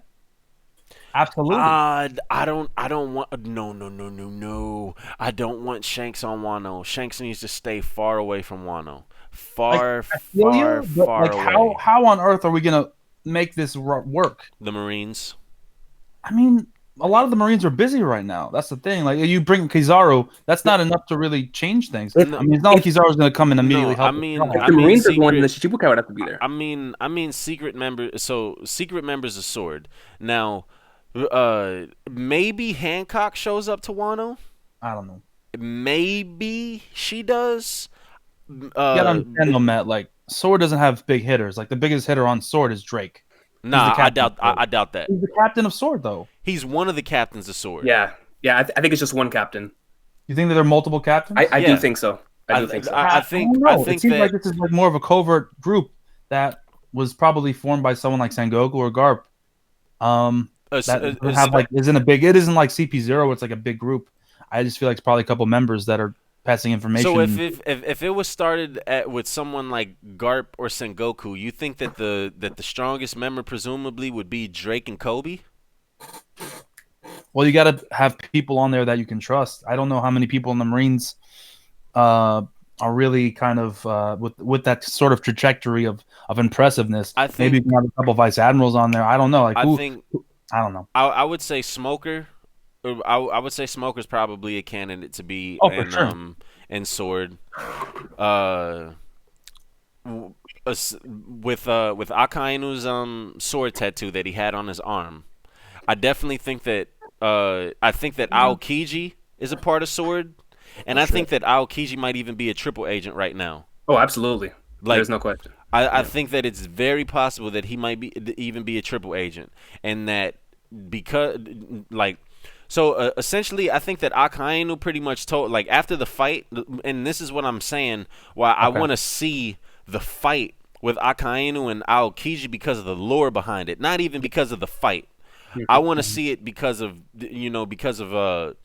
absolutely. I don't want no. I don't want Shanks on Wano. Shanks needs to stay far away from Wano. Far, I feel far, you, but far like away. how on earth are we gonna make this work? The Marines. I mean, a lot of the Marines are busy right now. That's the thing. Like you bring Kizaru, that's not enough to really change things. If- I mean, it's not like Kizaru's going to come and immediately No, help. If the Marines are the one, then Shichibukai would have to be there. I mean secret members. So secret members of Sword. Now, maybe Hancock shows up to Wano. I don't know. Maybe she does. You gotta understand though, Matt. Like Sword doesn't have big hitters. Like the biggest hitter on Sword is Drake. Nah, I doubt that. He's the captain of Sword, though. He's one of the captains of Sword. Yeah. I think it's just one captain. You think that there are multiple captains? I do think so. I think so. I think it seems that like this is like more of a covert group that was probably formed by someone like Sengoku or Garp. That would have like isn't a big. It isn't like CP0. It's like a big group. I just feel like it's probably a couple members that are passing information. So if it was started with someone like Garp or Sengoku, you think that the strongest member presumably would be Drake and Kobe? Well, you got to have people on there that you can trust. I don't know how many people in the Marines are really kind of with that sort of trajectory of impressiveness. I think maybe you can have a couple vice admirals on there. I don't know. Like I don't know. I would say Smoker. I would say Smoker's probably a candidate to be in Sword. With Akainu's sword tattoo that he had on his arm, I definitely think that Aokiji is a part of Sword, and I think that Aokiji might even be a triple agent right now. Oh, absolutely. Like, there's no question. I think that it's very possible that he might even be a triple agent, and that because like. So essentially, I think that Akainu pretty much told, like, after the fight, and this is what I'm saying, why I want to see the fight with Akainu and Aokiji because of the lore behind it, not even because of the fight. I want to see it because of because of the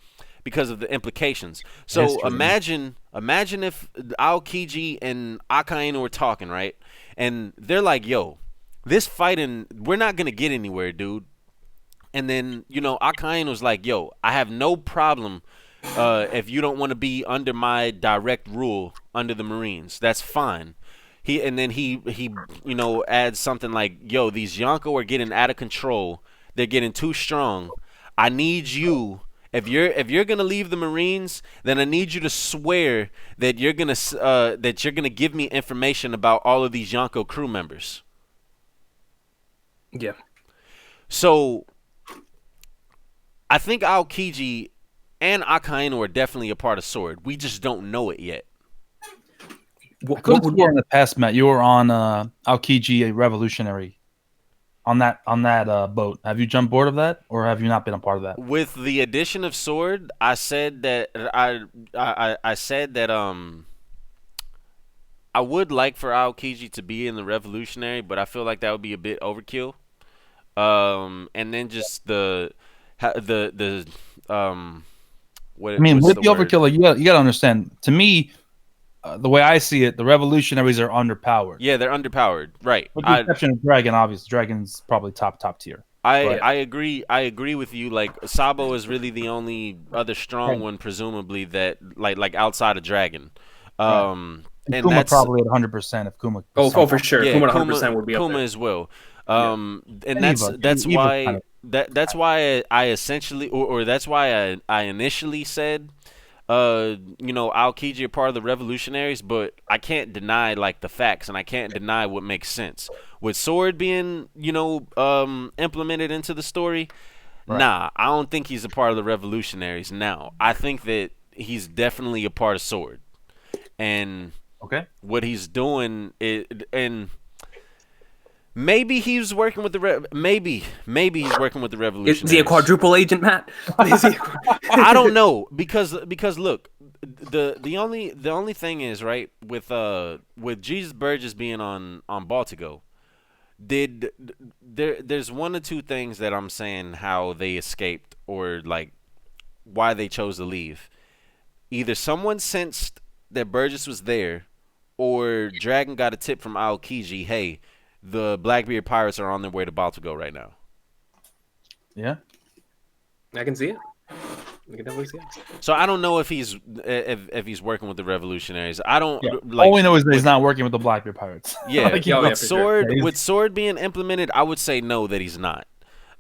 implications. So imagine if Aokiji and Akainu were talking, right, and they're like, "Yo, this fighting, we're not gonna get anywhere, dude." And then, Akainu was like, yo, I have no problem if you don't want to be under my direct rule under the Marines. That's fine. He adds something like, yo, these Yonko are getting out of control. They're getting too strong. I need you. If you're gonna leave the Marines, then I need you to swear that you're gonna give me information about all of these Yonko crew members. Yeah. So I think Aokiji and Akainu are definitely a part of Sword. We just don't know it yet. I could have sworn in the past, Matt, you were on Aokiji, a revolutionary, on that boat. Have you jumped board of that, or have you not been a part of that? With the addition of Sword, I said that I said that I would like for Aokiji to be in the revolutionary, but I feel like that would be a bit overkill. And then just what with the word? overkill, like, you got to understand. To me, the way I see it, the revolutionaries are underpowered. Yeah, they're underpowered, right? With the exception of Dragon, obviously, Dragon's probably top tier. I agree. I agree with you. Like, Sabo is really the only other strong one, presumably, that like outside of Dragon. And Kuma that's probably at 100% if Kuma. Oh, for sure. Yeah, Kuma 100% would be up Kuma there. as well. And Eva. that's Eva's why kind of- that's why I essentially or that's why I initially said Aokiji are part of the revolutionaries, but I can't deny like the facts and I can't deny what makes sense. With Sword being, implemented into the story, Right. nah, I don't think he's a part of the revolutionaries now. I think that he's definitely a part of Sword. And Okay. what he's doing and maybe he's working with the maybe he's working with the Is he a revolutionaries. quadruple agent, Matt? Is he I don't know because look, the only thing is right with Jesus Burgess being on Baltigo, there's one or two things that I'm saying how they escaped or like why they chose to leave. Either someone sensed that Burgess was there, or Dragon got a tip from Aokiji, hey, the Blackbeard pirates are on their way to Baltigo right now. Yeah. I can see it. I can definitely see it. So I don't know if he's working with the revolutionaries. I don't Yeah. like. All we know is that he's not working with the Blackbeard Pirates. Yeah, Like, Oh, yeah, with for sure. Sword with Sword being implemented, I would say no that he's not.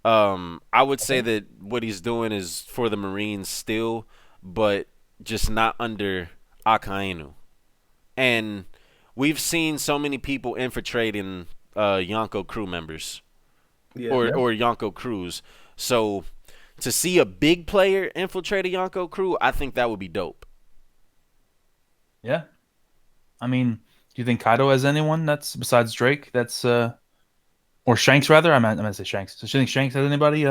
I would say that what he's doing is for the Marines still, but just not under Akainu. And we've seen so many people infiltrating Yonko crew members Yeah. or Yonko crews. So to see a big player infiltrate a Yonko crew, I think that would be dope. Yeah. I mean, do you think Kaido has anyone that's besides Drake that's or Shanks rather? I meant to say Shanks. So do you think Shanks has anybody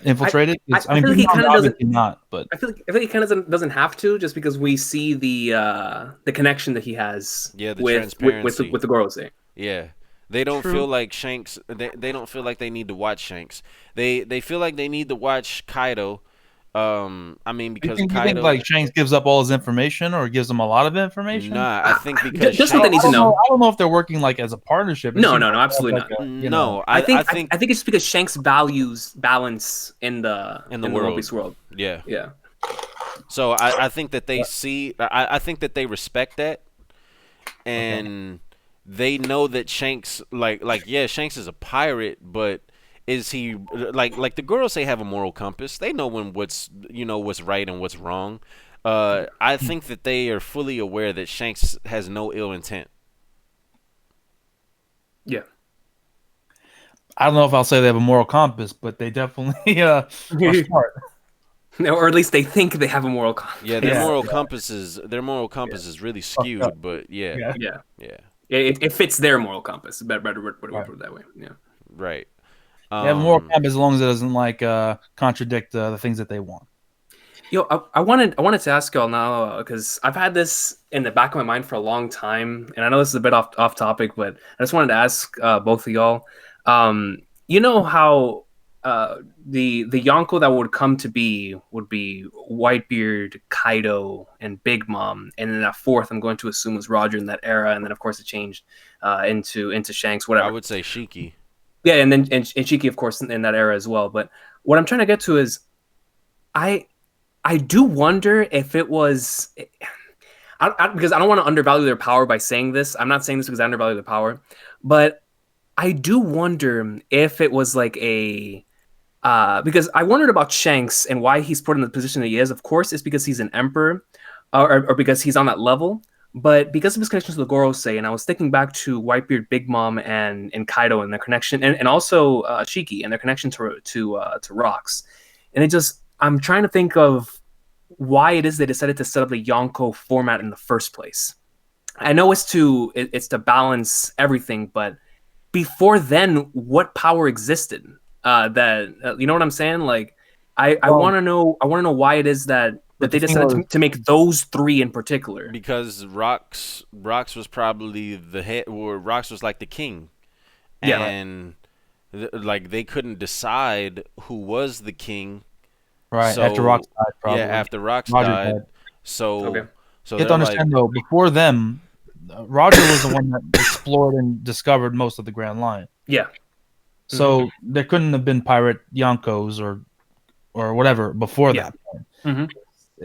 infiltrated? I I mean, feel like he Big Mom's kinda doesn't- obviously not, but I feel like he kind of doesn't have to, just because we see the connection that he has Yeah, the with transparency. with the Gorosei. Yeah. They don't True. feel like Shanks. They don't feel like they need to watch Shanks. They feel like they need to watch Kaido. I mean do you because think Kaido. like Shanks gives up all his information or gives them a lot of information? Nah, I think because Just what they need to know. I don't know if they're working like as a partnership. It No, seems no, like no, they have, absolutely like, not. No, I think think I think it's because Shanks values balance in the One world. Piece world. Yeah. Yeah. So I think that they see. I think that they respect that, and they know that Shanks yeah, Shanks is a pirate, but is he like the girls say have a moral compass? They know what's right and what's wrong. I think that they are fully aware that Shanks has no ill intent. Yeah. I don't know if I'll say they have a moral compass, but they definitely are smart. Or at least they think they have a moral compass. Yeah, their Yeah, moral compass is really skewed, but yeah. Yeah. Yeah. It fits their moral compass. Better put it that way. Yeah. Right. They have a moral compass as long as it doesn't contradict the things that they want. Yo, I wanted to ask y'all now because I've had this in the back of my mind for a long time, and I know this is a bit off topic, but I just wanted to ask both of y'all. You know how the Yonko that would come to be would be Whitebeard, Kaido, and Big Mom, and then that fourth I'm going to assume was Roger in that era, and then of course it changed into Shanks, whatever. I would say Shiki. Yeah, and then and Shiki of course in that era as well. But what I'm trying to get to is, I do wonder if it was, because I don't want to undervalue their power by saying this. I'm not saying this because I undervalue their power, but I do wonder if it was like because I wondered about Shanks and why he's put in the position that he is. Of course, it's because he's an emperor, or because he's on that level. But because of his connection to the Gorosei, and I was thinking back to Whitebeard, Big Mom, and Kaido and their connection, and also Shiki and their connection to Rocks, and I'm trying to think of why it is they decided to set up the Yonko format in the first place. I know it's to balance everything, but before then, what power existed? You know what I'm saying? Like, I want to know why it is that they decided to make those three in particular. Because Rocks was probably the head, or Rocks was like the king, Yeah, and like they couldn't decide who was the king. Right, So, after Rocks died, probably. Yeah, after Rocks Roger died. died. So, Okay. so You have to understand though, before them, Roger was the one that explored and discovered most of the Grand Line. Yeah. So there couldn't have been pirate Yonkos or whatever before that point. Mm-hmm.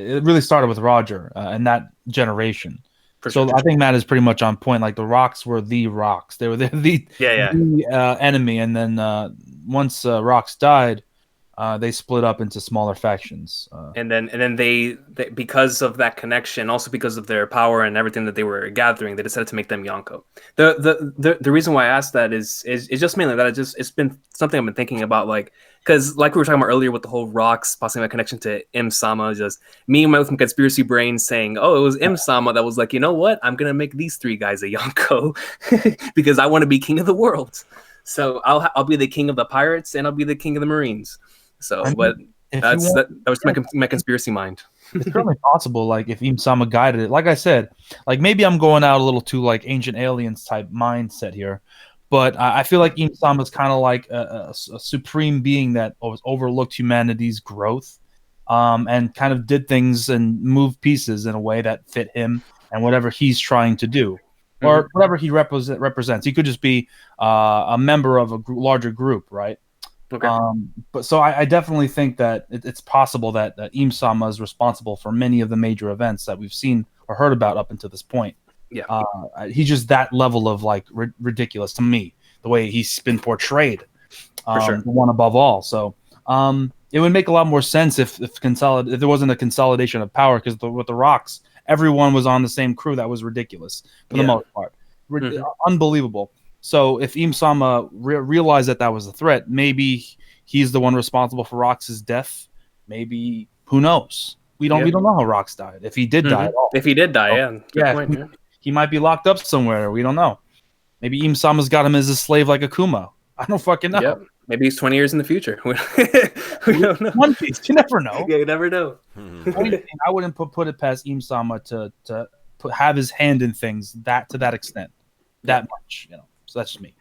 It really started with Roger and that generation. For So sure. I think Matt is pretty much on point. Like the Rocks were the Rocks. They were the enemy, and then once Rocks died, they split up into smaller factions. And then they because of that connection, also because of their power and everything that they were gathering, they decided to make them Yonko. The reason why I asked that is just mainly that it's been something I've been thinking about, like, because like we were talking about earlier with the whole Rocks possibly my connection to Im Sama, just me and my some conspiracy brain saying, oh, it was Im Sama that was like, you know what, I'm gonna make these three guys a Yonko because I want to be king of the world. So I'll be the king of the pirates and I'll be the king of the Marines. So, but that was my conspiracy mind. It's certainly possible. Like if Im Sama guided it, like I said, like maybe I'm going out a little too like Ancient Aliens type mindset here, but I feel like Im Sama is kind of like a supreme being that overlooked humanity's growth, and kind of did things and moved pieces in a way that fit him and whatever he's trying to do, or whatever he represents. He could just be a member of a larger group, right? Okay. But so I definitely think that it's possible that Im Sama is responsible for many of the major events that we've seen or heard about up until this point. Yeah. He's just that level of like ridiculous to me, the way he's been portrayed. For sure. The one above all. So it would make a lot more sense if there wasn't a consolidation of power, because with the Rocks, everyone was on the same crew. That was ridiculous for the most part. Unbelievable. So if Im Sama realized that was a threat, maybe he's the one responsible for Rox's death. Maybe, who knows? We don't know how Rox died. If he did die at all. If he did die, he might be locked up somewhere. We don't know. Maybe Im Sama's got him as a slave like Akuma. I don't fucking know. Yep. Maybe he's 20 years in the future. We don't know. One Piece. You never know. Yeah, you never know. I wouldn't put it past Im Sama to have his hand in things to that extent, that much. You know. So that's just me.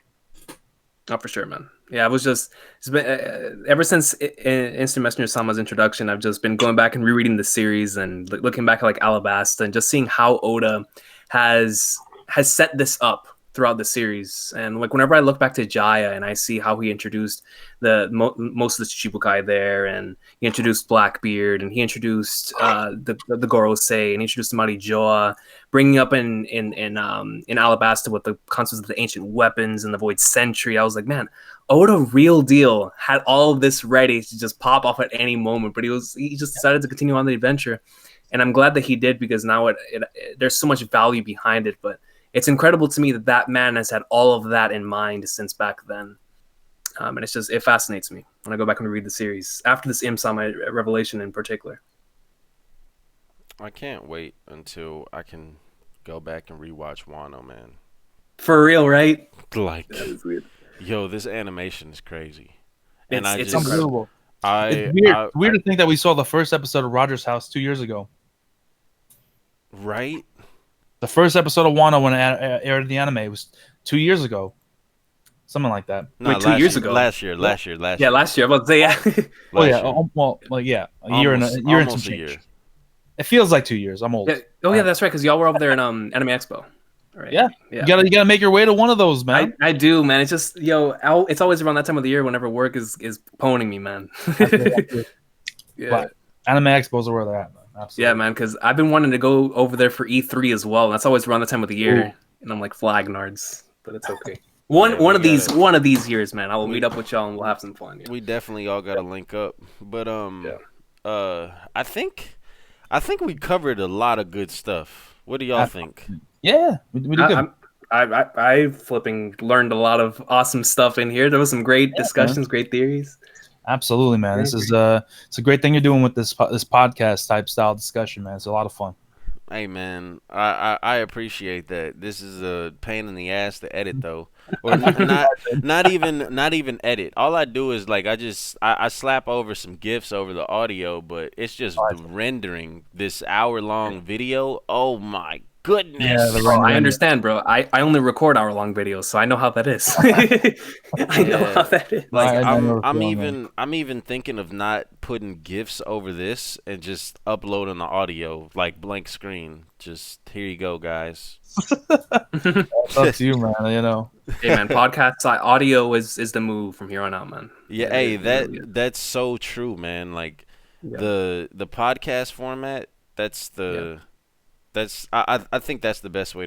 Oh, for sure, man. Yeah, it's been ever since Instant Messenger Sama's introduction, I've just been going back and rereading the series and looking back at like Alabasta and just seeing how Oda has set this up throughout the series. And like whenever I look back to Jaya and I see how he introduced most of the Chichibukai there, and he introduced Blackbeard, and he introduced the Gorosei, and he introduced the Marijoa, bringing up in Alabasta with the concepts of the ancient weapons and the Void Sentry. I was like, man, Oda real deal had all of this ready to just pop off at any moment, but he just decided to continue on the adventure. And I'm glad that he did, because now there's so much value behind it. But it's incredible to me that man has had all of that in mind since back then. And it fascinates me when I go back and read the series after this Im Sama revelation in particular. I can't wait until I can go back and rewatch Wano, man. For real, right? Like, yo, this animation is crazy. It's unbelievable. It's weird to think that we saw the first episode of Roger's House 2 years ago. Right? The first episode of Wano when it aired in the anime was 2 years ago. Something like that. No, wait, 2 years ago? Last year. Yeah, last year. I was about to say, yeah. A year and some change. It feels like 2 years. I'm old. Yeah. Oh, yeah, that's right, because y'all were over there in Anime Expo. Right. Yeah. You gotta make your way to one of those, man. I do, man. It's just, it's always around that time of the year whenever work is poning me, man. Yeah. But Anime Expos are where they're at, man. Absolutely. Yeah, man, because I've been wanting to go over there for E3 as well. And that's always around the time of the year. Ooh. And I'm like flagnards, but it's okay. One of these years, man, I will meet up with y'all and we'll have some fun. Yeah. We definitely all gotta link up. But I think we covered a lot of good stuff. What do y'all think? Yeah, we did good. I flipping learned a lot of awesome stuff in here. There was some great discussions, great theories. Absolutely, man. This is it's a great thing you're doing with this podcast type style discussion, man. It's a lot of fun. Hey, man, I appreciate that. This is a pain in the ass to edit, though, or not even edit. All I do is like I slap over some GIFs over the audio, but it's just rendering this hour-long video. Oh my goodness! Yeah, I understand, bro. I only record hour-long videos, so I know how that is. I know how that is. Like I'm even thinking of not putting GIFs over this and just uploading the audio like blank screen. Just here you go, guys. It's up to you, man. You know. Hey, man, podcast audio is the move from here on out, man. Yeah, hey, that's so true, man. Like the podcast format, that's the I think that's the best way